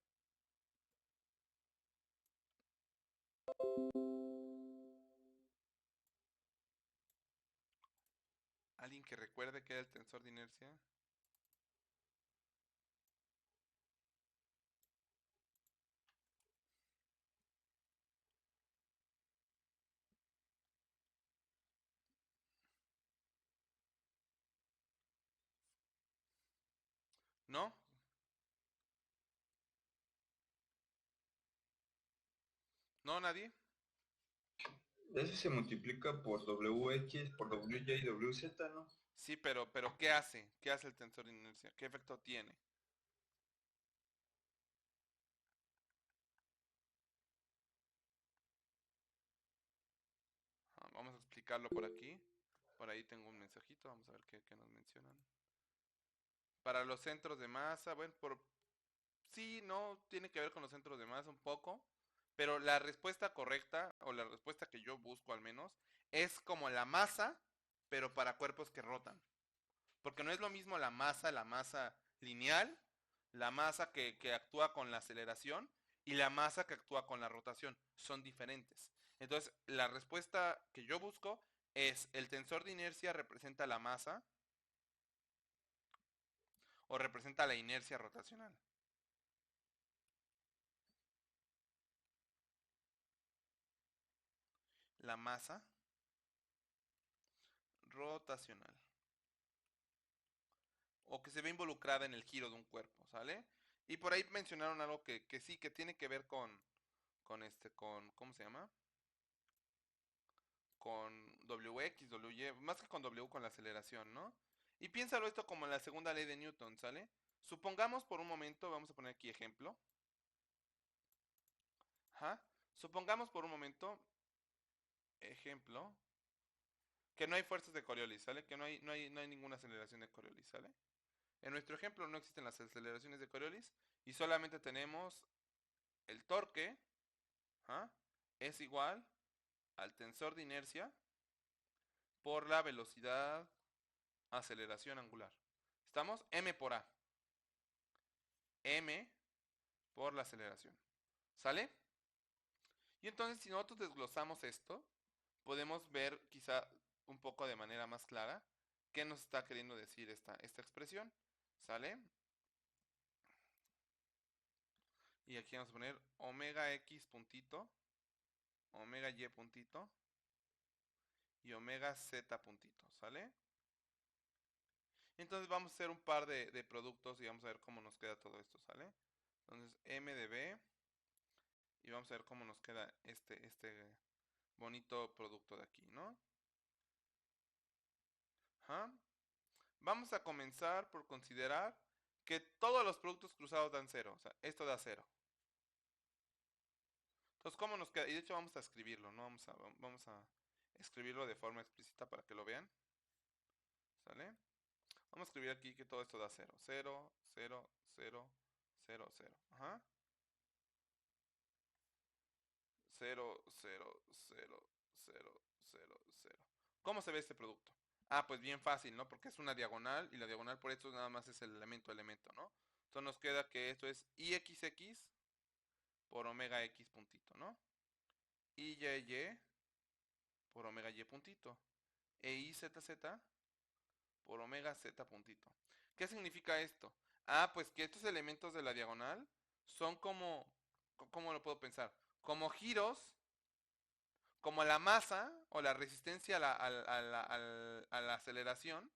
¿Alguien que recuerde qué era el tensor de inercia? ¿No? ¿No, nadie? Eso se multiplica por WX, por WY y WZ, ¿no? Sí, pero ¿qué hace? ¿Qué hace el tensor de inercia? ¿Qué efecto tiene? Vamos a explicarlo por aquí. Por ahí tengo un mensajito, vamos a ver qué nos mencionan. Para los centros de masa, bueno, sí, no, tiene que ver con los centros de masa un poco, pero la respuesta correcta, o la respuesta que yo busco al menos, es como la masa, pero para cuerpos que rotan. Porque no es lo mismo la masa lineal, la masa que actúa con la aceleración y la masa que actúa con la rotación. Son diferentes. Entonces, la respuesta que yo busco es el tensor de inercia representa la masa o representa la inercia rotacional. La masa rotacional. O que se ve involucrada en el giro de un cuerpo, ¿sale? Y por ahí mencionaron algo que sí, que tiene que ver con, ¿cómo se llama? Con WX, WY, más que con W, con la aceleración, ¿no? Y piénsalo esto como la segunda ley de Newton, ¿sale? Supongamos por un momento, vamos a poner aquí ejemplo. Ajá. Supongamos por un momento, ejemplo, que no hay fuerzas de Coriolis, ¿sale? Que no hay ninguna aceleración de Coriolis, ¿sale? En nuestro ejemplo no existen las aceleraciones de Coriolis y solamente tenemos el torque, ¿ah? Es igual al tensor de inercia por la velocidad aceleración angular. ¿Estamos? M por A. M por la aceleración. ¿Sale? Y entonces si nosotros desglosamos esto, podemos ver quizá un poco de manera más clara qué nos está queriendo decir esta expresión. ¿Sale? Y aquí vamos a poner omega x puntito, omega y puntito y omega z puntito. ¿Sale? Entonces vamos a hacer un par de productos y vamos a ver cómo nos queda todo esto. ¿Sale? Entonces m de b y vamos a ver cómo nos queda este bonito producto de aquí, ¿no? Ajá. Vamos a comenzar por considerar que todos los productos cruzados dan cero. O sea, esto da cero. Entonces, ¿cómo nos queda? Y de hecho vamos a escribirlo, ¿no? Vamos a escribirlo de forma explícita para que lo vean. ¿Sale? Vamos a escribir aquí que todo esto da cero. Cero, cero, cero, cero, cero. Ajá. Cero, cero, cero, cero, cero, cero. ¿Cómo se ve este producto? Ah, pues bien fácil, ¿no? Porque es una diagonal y la diagonal por esto nada más es el elemento, ¿no? Entonces nos queda que esto es IXX por omega X puntito, ¿no? IYY por omega Y puntito. E IZZ por omega Z puntito. ¿Qué significa esto? Ah, pues que estos elementos de la diagonal son como, ¿cómo lo puedo pensar? Como giros, como la masa o la resistencia a la aceleración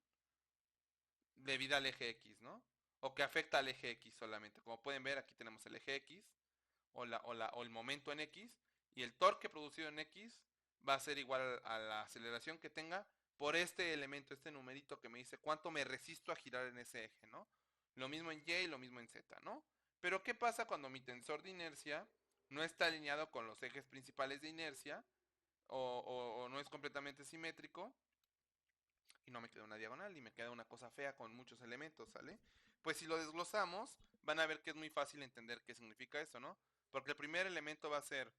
debida al eje X, ¿no? O que afecta al eje X solamente. Como pueden ver, aquí tenemos el eje X o el momento en X y el torque producido en X va a ser igual a la aceleración que tenga por este elemento, este numerito que me dice cuánto me resisto a girar en ese eje, ¿no? Lo mismo en Y y lo mismo en Z, ¿no? Pero ¿qué pasa cuando mi tensor de inercia no está alineado con los ejes principales de inercia o no es completamente simétrico? Y no me queda una diagonal y me queda una cosa fea con muchos elementos, ¿sale? Pues si lo desglosamos, van a ver que es muy fácil entender qué significa eso, ¿no? Porque el primer elemento va a ser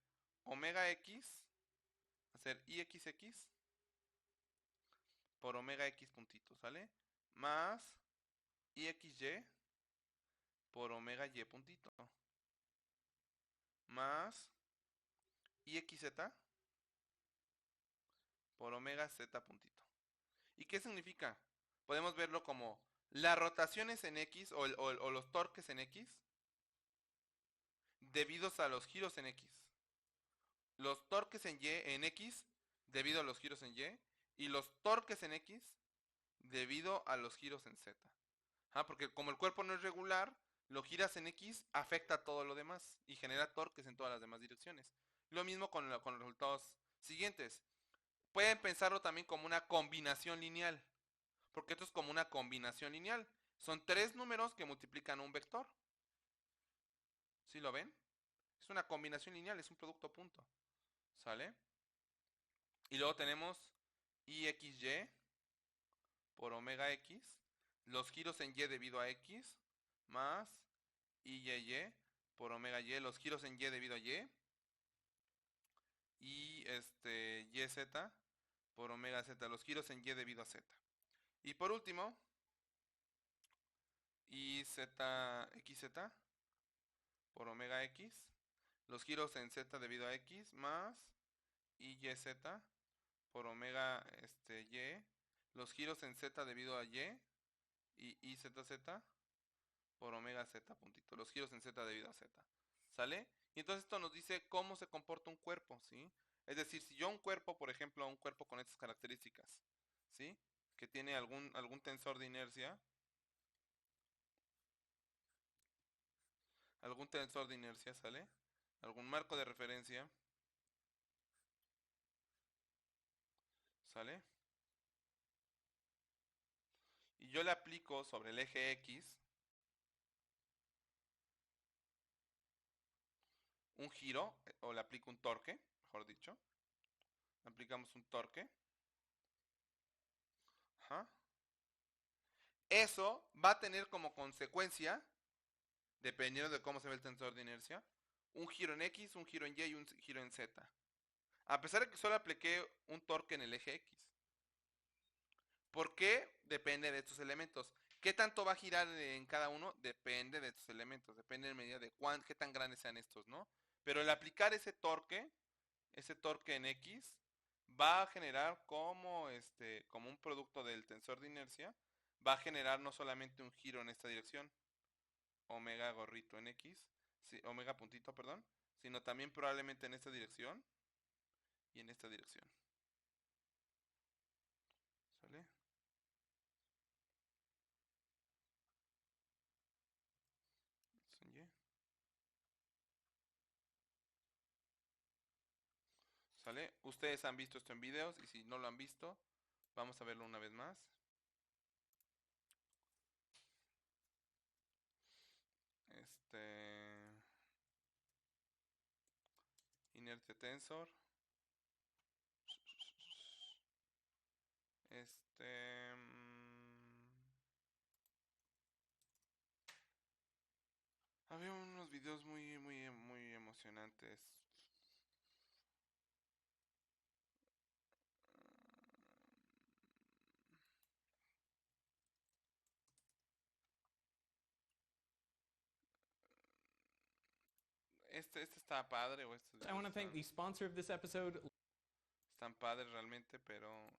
omega x, va a ser ixx por omega x puntito, ¿sale? Más ixy por omega y puntito, más ixz por omega z puntito. ¿Y qué significa? Podemos verlo como las rotaciones en x o los torques en x debidos a los giros en X. Los torques en Y en X debido a los giros en y los torques en X debido a los giros en Z. Ah, porque como el cuerpo no es regular, lo giras en X afecta a todo lo demás y genera torques en todas las demás direcciones. Lo mismo con los resultados siguientes. Pueden pensarlo también como una combinación lineal, porque esto es como una combinación lineal. Son tres números que multiplican un vector. ¿Sí lo ven? Es una combinación lineal, es un producto punto. ¿Sale? Y luego tenemos IXY por omega X, los giros en Y debido a X, más IYY por omega Y, los giros en Y debido a y YZ por omega Z, los giros en Y debido a Z. Y por último, XZ por omega X, los giros en Z debido a X, más YZ por omega Y, los giros en Z debido a y IZZ por omega Z puntito, los giros en Z debido a Z, ¿sale? Y entonces esto nos dice cómo se comporta un cuerpo, ¿sí? Es decir, si yo un cuerpo, por ejemplo, un cuerpo con estas características, ¿sí? Que tiene algún tensor de inercia, ¿sale? Algún marco de referencia, ¿sale? Y yo le aplico sobre el eje X un giro, o le aplico un torque, mejor dicho. Aplicamos un torque. Ajá. Eso va a tener como consecuencia, dependiendo de cómo se ve el tensor de inercia, un giro en X, un giro en Y y un giro en Z. A pesar de que solo apliqué un torque en el eje X. ¿Por qué? Depende de estos elementos. ¿Qué tanto va a girar en cada uno? Depende de estos elementos. Depende en medida de qué tan grandes sean estos, ¿no? Pero el aplicar ese torque en X, va a generar como un producto del tensor de inercia, va a generar no solamente un giro en esta dirección, omega gorrito en X, omega puntito, perdón, sino también probablemente en esta dirección y en esta dirección. ¿Sale? Y. ¿Sale? Ustedes han visto esto en videos y si no lo han visto, vamos a verlo una vez más. Inercia tensor. Este... Había unos videos muy emocionantes. Este está padre o estos I want to thank the sponsor of this episode. están padres realmente, pero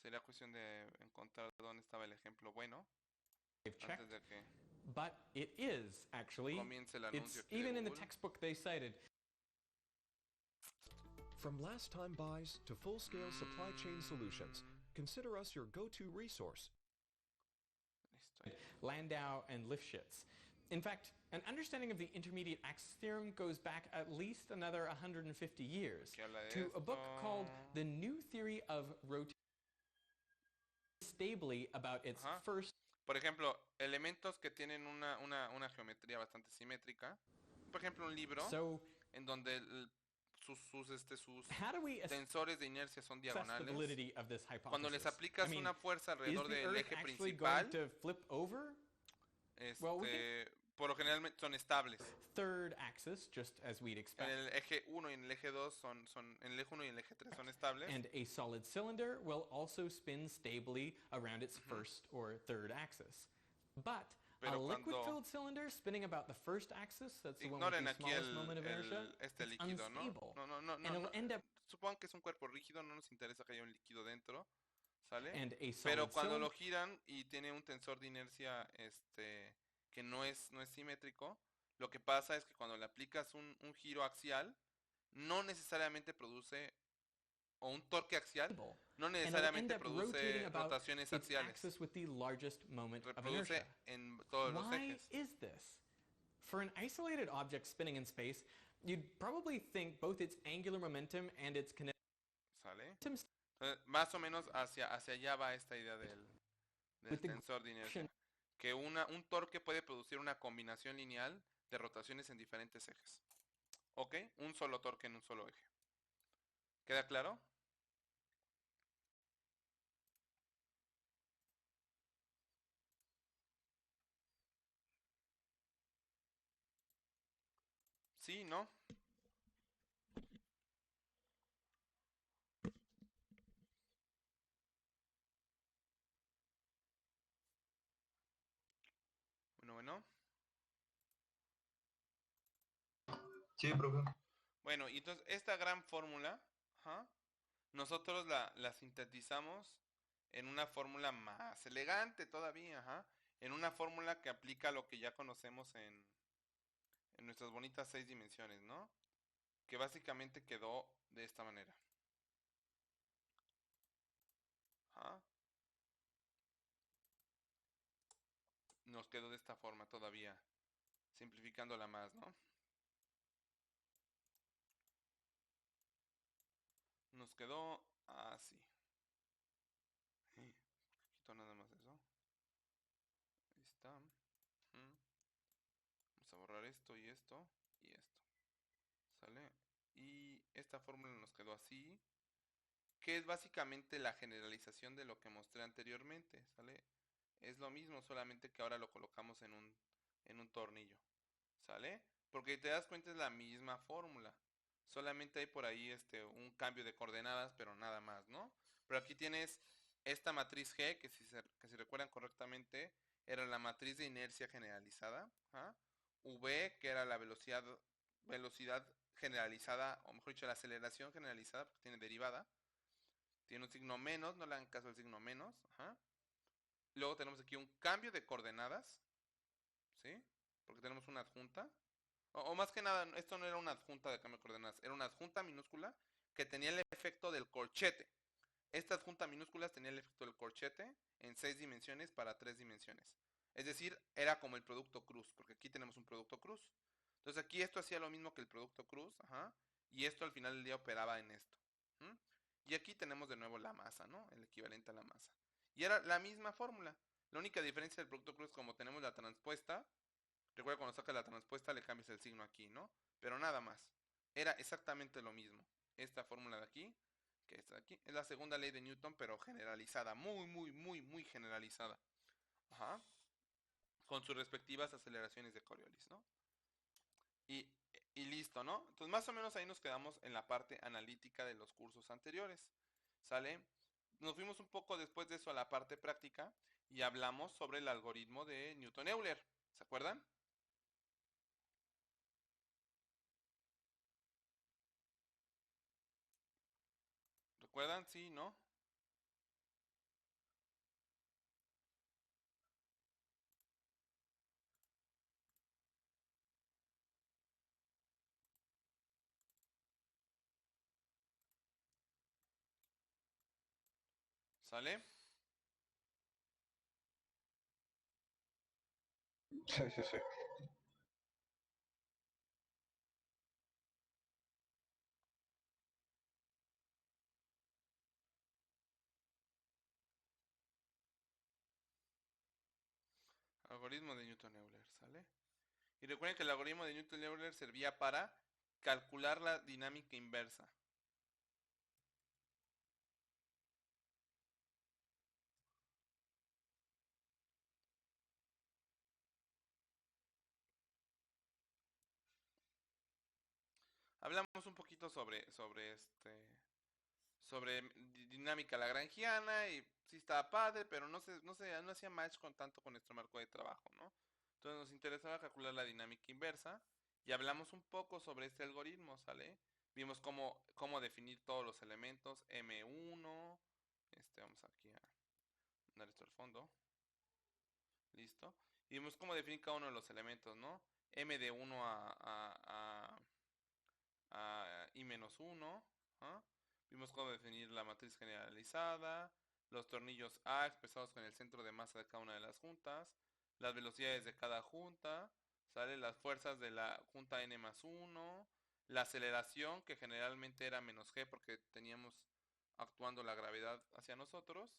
sería cuestión de encontrar dónde estaba el ejemplo bueno I've antes checked, de que but it is actually. comience el anuncio It's aquí de even in the Google. textbook they cited. From last time buys to full-scale supply chain solutions, consider us your go-to resource. Listo. Ahí. Landau and Lifshitz. In fact, an understanding of the intermediate axis theorem goes back at least another 150 years ¿Qué habla de to a book esto? called The New Theory of Rotation stably about its Ajá. first Por ejemplo, elementos que tienen una geometría bastante simétrica. Por ejemplo, un libro so en donde sus how do we assess tensores de inercia son the diagonales. validity of this hypothesis? Cuando les aplicas I mean, una fuerza is alrededor the del Earth eje actually principal, going to flip over? Well, we por lo general son estables. Third axis, just as we'd En expect. el eje 1 y en el eje 2 en el eje 1 y en el eje 3 son estables. And a solid cylinder will also spin stably around its first or third axis. But a Pero cuando- liquid-filled cylinder spinning about the first axis, that's the one with Ignoren the aquí smallest moment of inertia, este it's líquido, ¿no? unstable. No, no, no, And no, it'll no. end up Supongan que es un cuerpo rígido, no nos interesa que haya un líquido dentro, ¿sale? and a solid Pero cuando cylinder lo giran y tiene un tensor de inercia que no es simétrico, lo que pasa es que cuando le aplicas un giro axial, no necesariamente produce, o un torque axial, no and it'll end necesariamente up rotating produce about rotaciones its axiales. axis with the largest moment of Reproduce inertia. en todos los Why ejes. is this? For an isolated object spinning in space, you'd probably think both its angular momentum and its kinetic ¿Sale? momentum Entonces, más o menos hacia allá va esta idea del With the tensor de inercia. Que un torque puede producir una combinación lineal de rotaciones en diferentes ejes. ¿Ok? Un solo torque en un solo eje. ¿Queda claro? Sí, ¿no? Bueno. Sí, profe. Bueno, y entonces esta gran fórmula, ajá, nosotros la sintetizamos en una fórmula más elegante todavía, ajá, en una fórmula que aplica lo que ya conocemos en nuestras bonitas 6 dimensiones, ¿no? Que básicamente quedó de esta manera. Ajá. Nos quedó de esta forma todavía, simplificándola más, ¿no? Nos quedó así. Quito nada más eso. Ahí está. Vamos a borrar esto y esto y esto. Esta fórmula nos quedó así, que es básicamente la generalización de lo que mostré anteriormente, ¿sale? Es lo mismo, solamente que ahora lo colocamos en un tornillo, ¿sale? Porque te das cuenta es la misma fórmula. Solamente hay por ahí un cambio de coordenadas, pero nada más, ¿no? Pero aquí tienes esta matriz G, que si recuerdan correctamente, era la matriz de inercia generalizada. ¿Ah? V, que era la velocidad generalizada, o mejor dicho, la aceleración generalizada, porque tiene derivada. Tiene un signo menos, no le hagan caso al signo menos. Ajá. Luego tenemos aquí un cambio de coordenadas, ¿sí? Porque tenemos una adjunta. O más que nada, esto no era una adjunta de cambio de coordenadas, era una adjunta minúscula que tenía el efecto del corchete. Esta adjunta minúscula tenía el efecto del corchete en 6 dimensiones para 3 dimensiones. Es decir, era como el producto cruz, porque aquí tenemos un producto cruz. Entonces aquí esto hacía lo mismo que el producto cruz, ajá, y esto al final del día operaba en esto. ¿Mm? Y aquí tenemos de nuevo la masa, ¿no? El equivalente a la masa. Y era la misma fórmula. La única diferencia del producto cruz, como tenemos la transpuesta, recuerda cuando sacas la transpuesta le cambias el signo aquí, ¿no? Pero nada más. Era exactamente lo mismo. Esta fórmula de aquí, que esta de aquí, es la segunda ley de Newton, pero generalizada. Muy, muy, muy, muy generalizada. Ajá. Con sus respectivas aceleraciones de Coriolis, ¿no? Y, y listo, ¿no? Entonces más o menos ahí nos quedamos en la parte analítica de los cursos anteriores. ¿Sale? Nos fuimos un poco después de eso a la parte práctica y hablamos sobre el algoritmo de Newton-Euler. ¿Se acuerdan? ¿Recuerdan? Sí, ¿no? ¿Sale? Sí, sí, sí. Algoritmo de Newton-Euler, ¿sale? Y recuerden que el algoritmo de Newton-Euler servía para calcular la dinámica inversa. Hablamos un poquito sobre dinámica lagrangiana y sí estaba padre, pero no hacía match con tanto con nuestro marco de trabajo, ¿no? Entonces nos interesaba calcular la dinámica inversa y hablamos un poco sobre este algoritmo, ¿sale? Vimos cómo definir todos los elementos, M1, vamos aquí a dar esto al fondo, listo. Y vimos cómo definir cada uno de los elementos, ¿no? M de 1 a I menos 1. ¿Ah? Vimos cómo definir la matriz generalizada, los tornillos A expresados con el centro de masa de cada una de las juntas, las velocidades de cada junta, ¿sale? Las fuerzas de la junta N más 1, la aceleración que generalmente era menos G porque teníamos actuando la gravedad hacia nosotros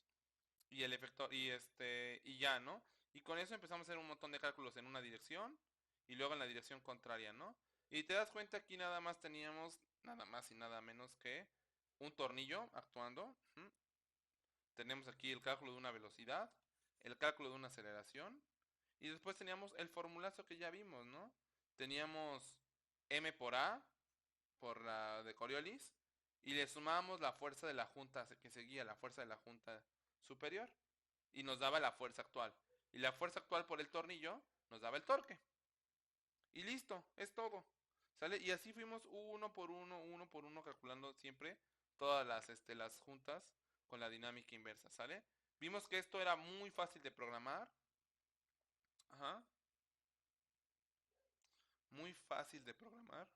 y el efecto y ya, ¿no? Y con eso empezamos a hacer un montón de cálculos en una dirección y luego en la dirección contraria, ¿no? Y te das cuenta aquí nada más teníamos nada más y nada menos que un tornillo actuando. ¿Mm? Tenemos aquí el cálculo de una velocidad, el cálculo de una aceleración y después teníamos el formulazo que ya vimos, ¿no? Teníamos M por A por la de Coriolis y le sumábamos la fuerza de la junta que seguía, la fuerza de la junta superior y nos daba la fuerza actual. Y la fuerza actual por el tornillo nos daba el torque. Y listo, es todo. ¿Sale? Y así fuimos uno por uno, calculando siempre todas las juntas con la dinámica inversa, ¿sale? Vimos que esto era muy fácil de programar. Ajá. Muy fácil de programar.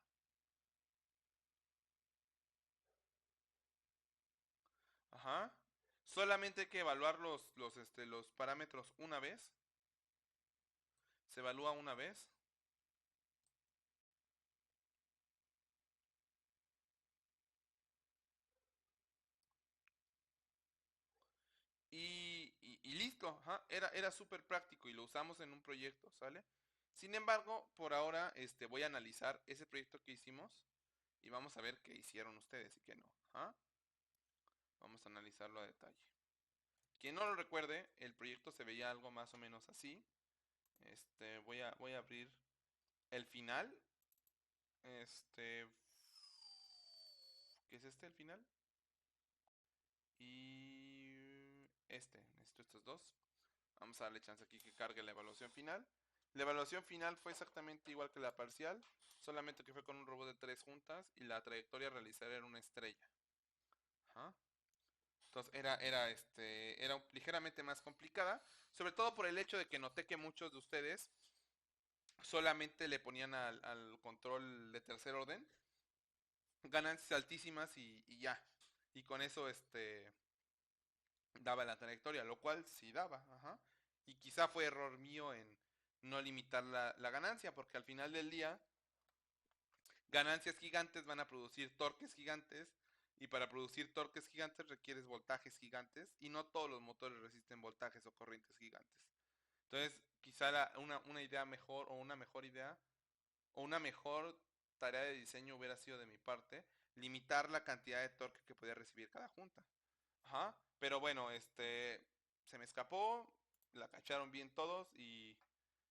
Ajá. Solamente hay que evaluar los parámetros una vez. Se evalúa una vez. Y listo, ajá, era súper práctico y lo usamos en un proyecto, ¿sale? Sin embargo, por ahora voy a analizar ese proyecto que hicimos Y vamos a ver qué hicieron ustedes y qué no. ¿Ah? Vamos a analizarlo a detalle. Quien no lo recuerde, el proyecto se veía algo más o menos así. Voy a abrir el final. Este, ¿qué es el final? Y necesito estos dos. Vamos a darle chance aquí que cargue la evaluación final. La evaluación final fue exactamente igual que la parcial, solamente que fue con un robot de 3 juntas y la trayectoria a realizar era una estrella. Ajá. Entonces era ligeramente más complicada, sobre todo por el hecho de que noté que muchos de ustedes solamente le ponían al control de tercer orden ganancias altísimas y ya. Y con eso daba la trayectoria, lo cual sí daba, ajá. Y quizá fue error mío en no limitar la ganancia, porque al final del día, ganancias gigantes van a producir torques gigantes, y para producir torques gigantes requieres voltajes gigantes, y no todos los motores resisten voltajes o corrientes gigantes. Entonces, quizá una idea mejor, o una mejor idea, o una mejor tarea de diseño hubiera sido de mi parte, limitar la cantidad de torque que podía recibir cada junta. Ajá, pero bueno, se me escapó, la cacharon bien todos y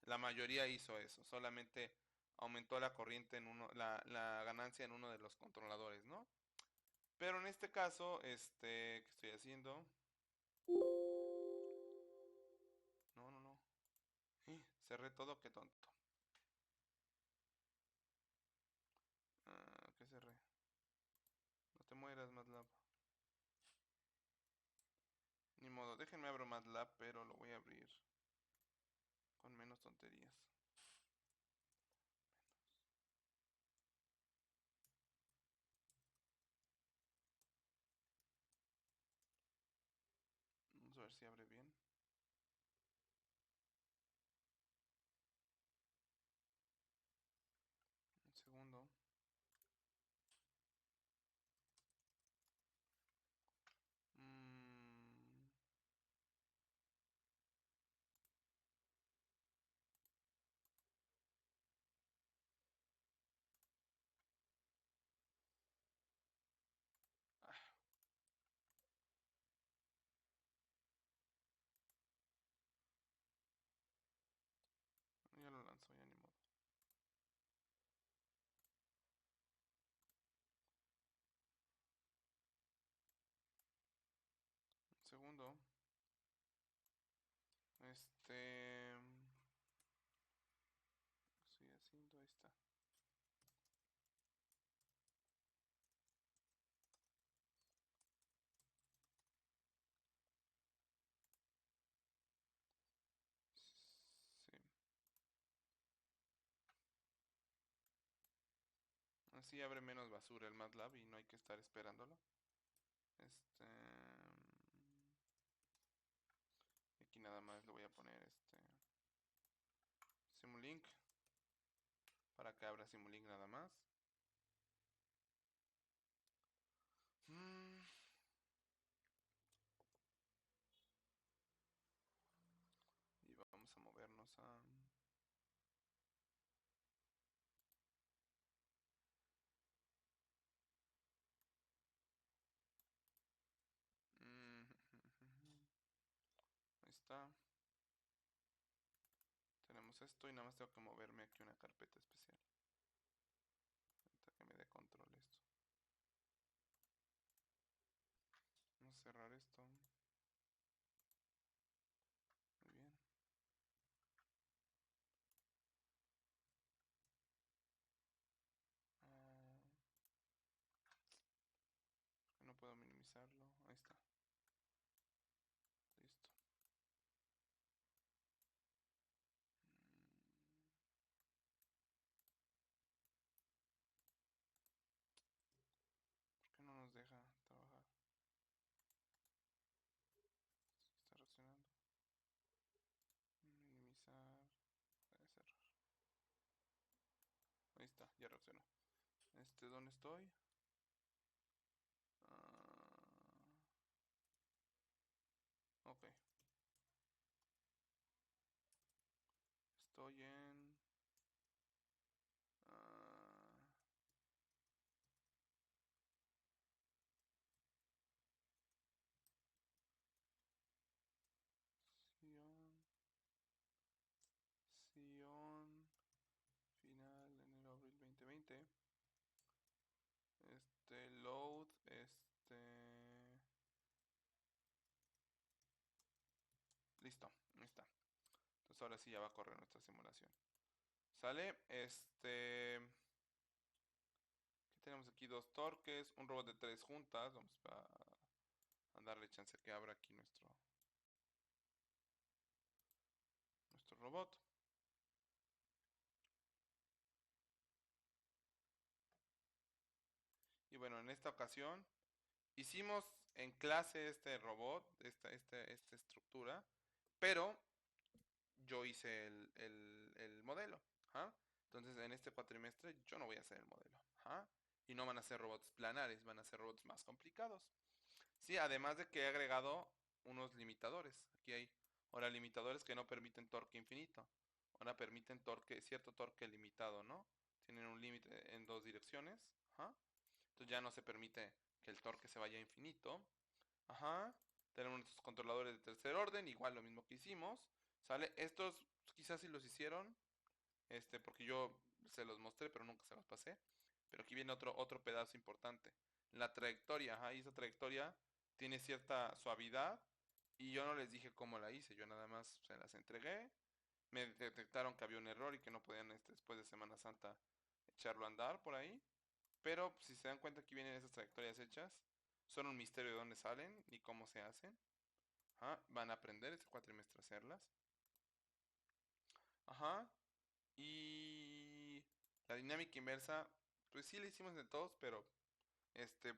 la mayoría hizo eso, solamente aumentó la corriente en la ganancia en uno de los controladores, ¿no? Pero en este caso, ¿qué estoy haciendo? No, no, no. Cerré todo, qué tonto. ¿Qué cerré? No te mueras, MATLAB. Ni modo, déjenme abro MATLAB, pero lo voy a abrir con menos tonterías. Vamos a ver si abre bien. Un segundo. Mm, ah, ya lo lanzó, ya ni modo. Un segundo. ¿Qué estoy haciendo? Ahí está. Sí. Así abre menos basura el MATLAB y no hay que estar esperándolo. Aquí nada más le voy a poner Simulink para que abra Simulink nada más. Mm, y vamos a movernos a mm, ahí está. Tenemos esto y nada más tengo que moverme aquí una carpeta especial. Ahorita que me dé control esto. Vamos a cerrar esto. Muy bien. Ah, no puedo minimizarlo. Ahí está. Listo. Mm, ¿Por qué no nos deja trabajar? Está reaccionando. Minimizar. Cerrar. Ahí está, ya reaccionó. ¿Dónde estoy? Ah, ok. Estoy en... ah, ahora sí ya va a correr nuestra simulación. ¿Sale? ¿Qué tenemos aquí? 2 torques, un robot de 3 juntas. Vamos a darle chance a que abra aquí nuestro robot. Y bueno, en esta ocasión hicimos en clase este robot, esta estructura, pero yo hice el modelo. ¿Ah? Entonces en este cuatrimestre yo no voy a hacer el modelo. ¿Ah? Y no van a ser robots planares, van a ser robots más complicados. Sí, además de que he agregado unos limitadores. Aquí hay ahora limitadores que no permiten torque infinito. Ahora permiten cierto torque limitado, ¿no? Tienen un límite en 2 direcciones. Ajá. Entonces ya no se permite que el torque se vaya a infinito. Ajá. Tenemos nuestros controladores de tercer orden, igual lo mismo que hicimos. ¿Sale? Estos quizás sí los hicieron, porque yo se los mostré, pero nunca se los pasé. Pero aquí viene otro pedazo importante. La trayectoria, ajá, y esa trayectoria tiene cierta suavidad. Y yo no les dije cómo la hice, yo nada más se las entregué. Me detectaron que había un error y que no podían, después de Semana Santa, echarlo a andar por ahí. Pero pues, si se dan cuenta, aquí vienen esas trayectorias hechas. Son un misterio de dónde salen ni cómo se hacen. Ajá, van a aprender este cuatrimestre a hacerlas. Ajá. Y la dinámica inversa, pues sí la hicimos de todos, pero este,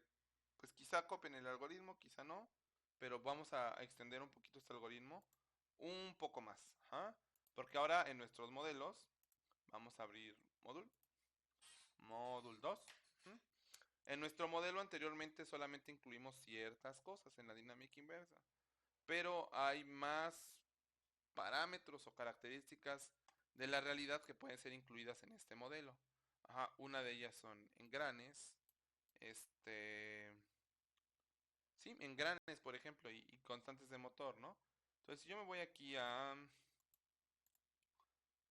pues quizá copien el algoritmo, quizá no. Pero vamos a extender un poquito este algoritmo un poco más. Ajá. Porque ahora en nuestros modelos vamos a abrir módulo 2. En nuestro modelo anteriormente solamente incluimos ciertas cosas en la dinámica inversa, pero hay más parámetros o características de la realidad que pueden ser incluidas en este modelo. Ajá, una de ellas son engranes, sí, engranes, por ejemplo, y constantes de motor, ¿no? Entonces, si yo me voy aquí a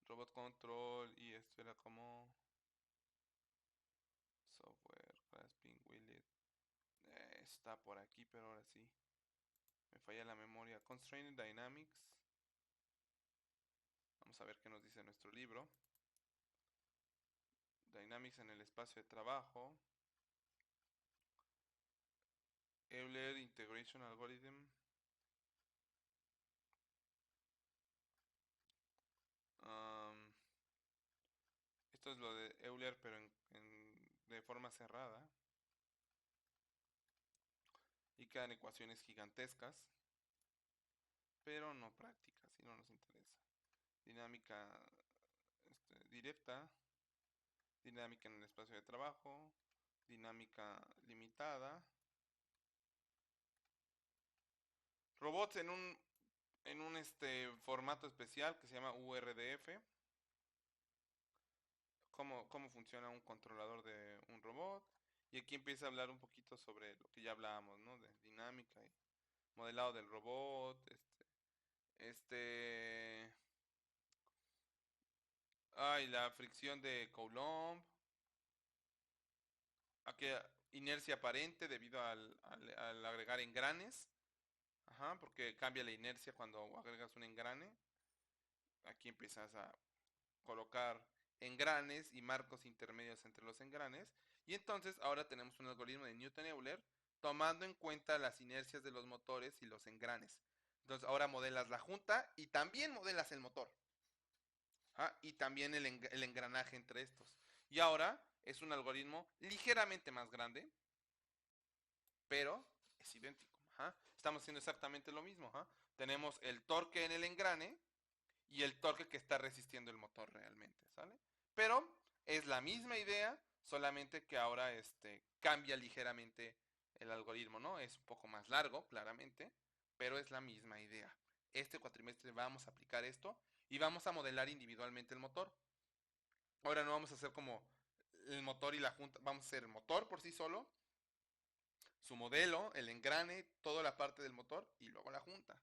robot control y esto era como software, grasping, wheel, está por aquí, pero ahora sí. Me falla la memoria. Constraint Dynamics. Vamos a ver qué nos dice nuestro libro. Dynamics en el espacio de trabajo. Euler Integration Algorithm. Esto es lo de Euler, pero de forma cerrada. Y quedan ecuaciones gigantescas, pero no prácticas, y no nos interesa. Dinámica directa, dinámica en el espacio de trabajo, dinámica limitada. Robots en un formato especial que se llama URDF. Cómo funciona un controlador de un robot. Y aquí empieza a hablar un poquito sobre lo que ya hablábamos, ¿no? De dinámica y modelado del robot. Este. Y la fricción de Coulomb. Aquí inercia aparente debido al agregar engranes. Ajá, porque cambia la inercia cuando agregas un engrane. Aquí empiezas a colocar engranes y marcos intermedios entre los engranes. Y entonces ahora tenemos un algoritmo de Newton-Euler tomando en cuenta las inercias de los motores y los engranes. Entonces ahora modelas la junta y también modelas el motor. Y también el engranaje entre estos. Y ahora es un algoritmo ligeramente más grande, pero es idéntico. Estamos haciendo exactamente lo mismo. Tenemos el torque en el engrane y el torque que está resistiendo el motor realmente, ¿sale? Pero es la misma idea, solamente que ahora cambia ligeramente el algoritmo, ¿no? Es un poco más largo, claramente, pero es la misma idea. Este cuatrimestre vamos a aplicar esto y vamos a modelar individualmente el motor. Ahora no vamos a hacer como el motor y la junta, vamos a hacer el motor por sí solo, su modelo, el engrane, toda la parte del motor y luego la junta.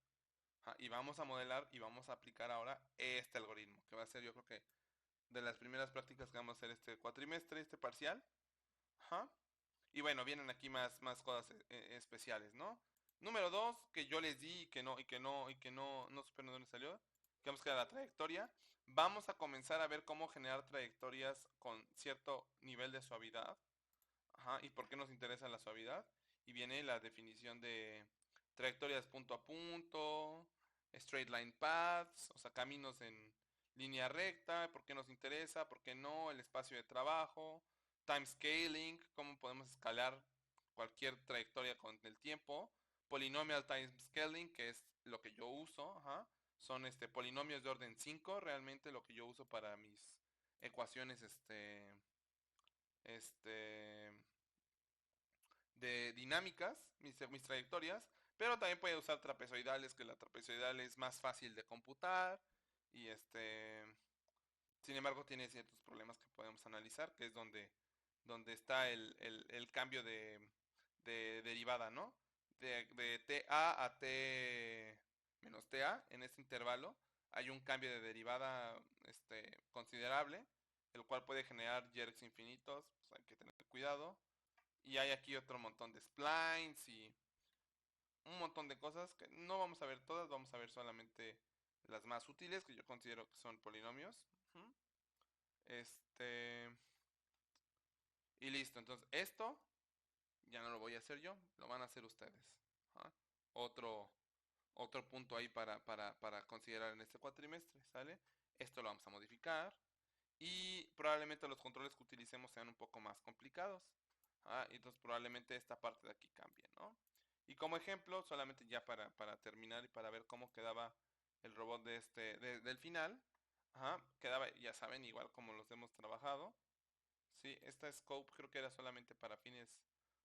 Y vamos a modelar y vamos a aplicar ahora este algoritmo, que va a ser yo creo que de las primeras prácticas que vamos a hacer este cuatrimestre, este parcial. Ajá. Y bueno, vienen aquí más cosas especiales, ¿no? Número 2, que yo les di y que no supe de dónde salió, que vamos a crear la trayectoria. Vamos a comenzar a ver cómo generar trayectorias con cierto nivel de suavidad. Ajá, ¿y por qué nos interesa la suavidad? Y viene la definición de trayectorias punto a punto, straight line paths, o sea, caminos en línea recta, por qué nos interesa, por qué no, el espacio de trabajo, time scaling, cómo podemos escalar cualquier trayectoria con el tiempo, polynomial time scaling, que es lo que yo uso, ajá, son polinomios de orden 5, realmente lo que yo uso para mis ecuaciones este de dinámicas, mis trayectorias, pero también puede usar trapezoidales, que la trapezoidal es más fácil de computar y sin embargo tiene ciertos problemas que podemos analizar, que es donde está el cambio de derivada, ¿no? De TA a T menos TA, en este intervalo hay un cambio de derivada considerable, el cual puede generar jerks infinitos, pues hay que tener cuidado. Y hay aquí otro montón de splines y un montón de cosas que no vamos a ver todas, vamos a ver solamente las más útiles, que yo considero que son polinomios. Ujú. Este... Y listo, entonces esto ya no lo voy a hacer yo, lo van a hacer ustedes. Ajá. Otro, otro punto ahí para considerar en este cuatrimestre, ¿sale? Esto lo vamos a modificar. Y probablemente los controles que utilicemos sean un poco más complicados. Y entonces probablemente esta parte de aquí cambie, ¿no? Y como ejemplo, solamente ya para terminar y para ver cómo quedaba el robot del final. Quedaba, ya saben, igual como los hemos trabajado. Sí, esta scope creo que era solamente para fines,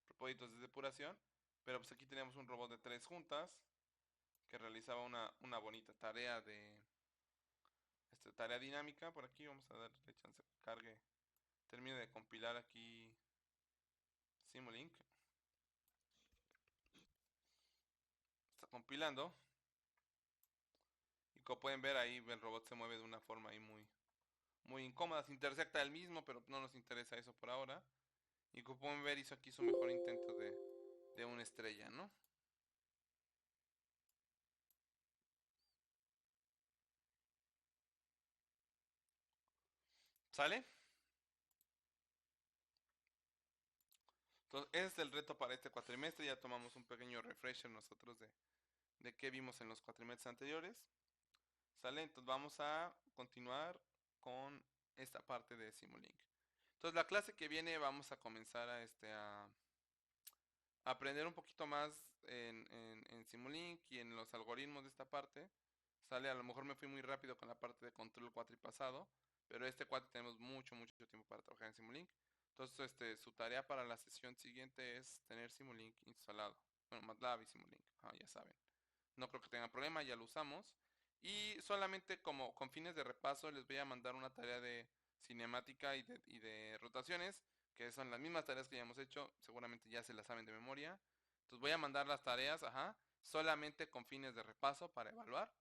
propósitos de depuración. Pero pues aquí teníamos un robot de 3 juntas que realizaba una bonita tarea tarea dinámica. Por aquí vamos a darle chance que cargue. Termine de compilar aquí Simulink. Está compilando. Y como pueden ver ahí el robot se mueve de una forma ahí muy incómoda. Se intersecta el mismo, pero no nos interesa eso por ahora. Y como pueden ver hizo aquí su mejor intento de una estrella, ¿no? ¿Sale? Entonces ese es el reto para este cuatrimestre. Ya tomamos un pequeño refresher nosotros de qué vimos en los cuatrimestres anteriores. ¿Sale? Entonces vamos a continuar con esta parte de Simulink. Entonces la clase que viene vamos a comenzar a aprender un poquito más en Simulink y en los algoritmos de esta parte. ¿Sale? A lo mejor me fui muy rápido con la parte de control cuatripasado, pero este cuatri tenemos mucho tiempo para trabajar en Simulink. Entonces su tarea para la sesión siguiente es tener Simulink instalado. Bueno, MATLAB y Simulink, ya saben. No creo que tengan problema, ya lo usamos. Y solamente como con fines de repaso les voy a mandar una tarea de cinemática y de rotaciones, que son las mismas tareas que ya hemos hecho, seguramente ya se las saben de memoria. Entonces voy a mandar las tareas, solamente con fines de repaso para evaluar.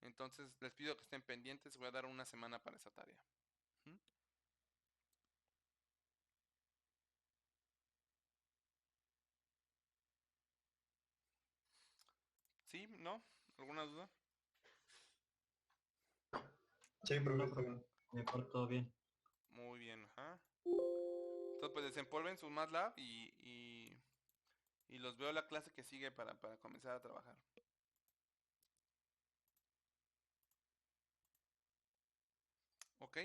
Entonces les pido que estén pendientes, voy a dar una semana para esa tarea. ¿Mm? ¿Sí? ¿No? ¿Alguna duda? Sí, No, profe, está bien. mejor todo bien. Muy bien, Entonces pues desempolven su MATLAB y los veo la clase que sigue para comenzar a trabajar. ¿Ok?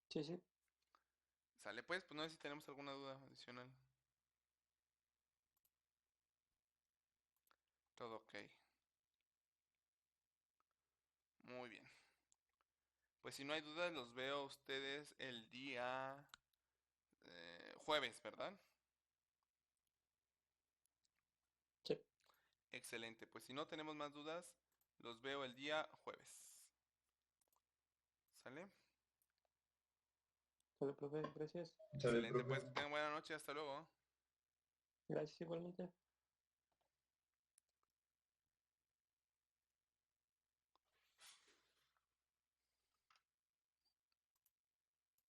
Sí, sí. Sale pues no sé si tenemos alguna duda adicional. Todo ok. Muy bien. Pues si no hay dudas, los veo a ustedes el día jueves, ¿verdad? Sí. Excelente. Pues si no tenemos más dudas, los veo el día jueves. ¿Sale? Sale, profe, gracias. Sale, Excelente. Pues profe. que tengan buena noche. Hasta luego. Gracias igualmente.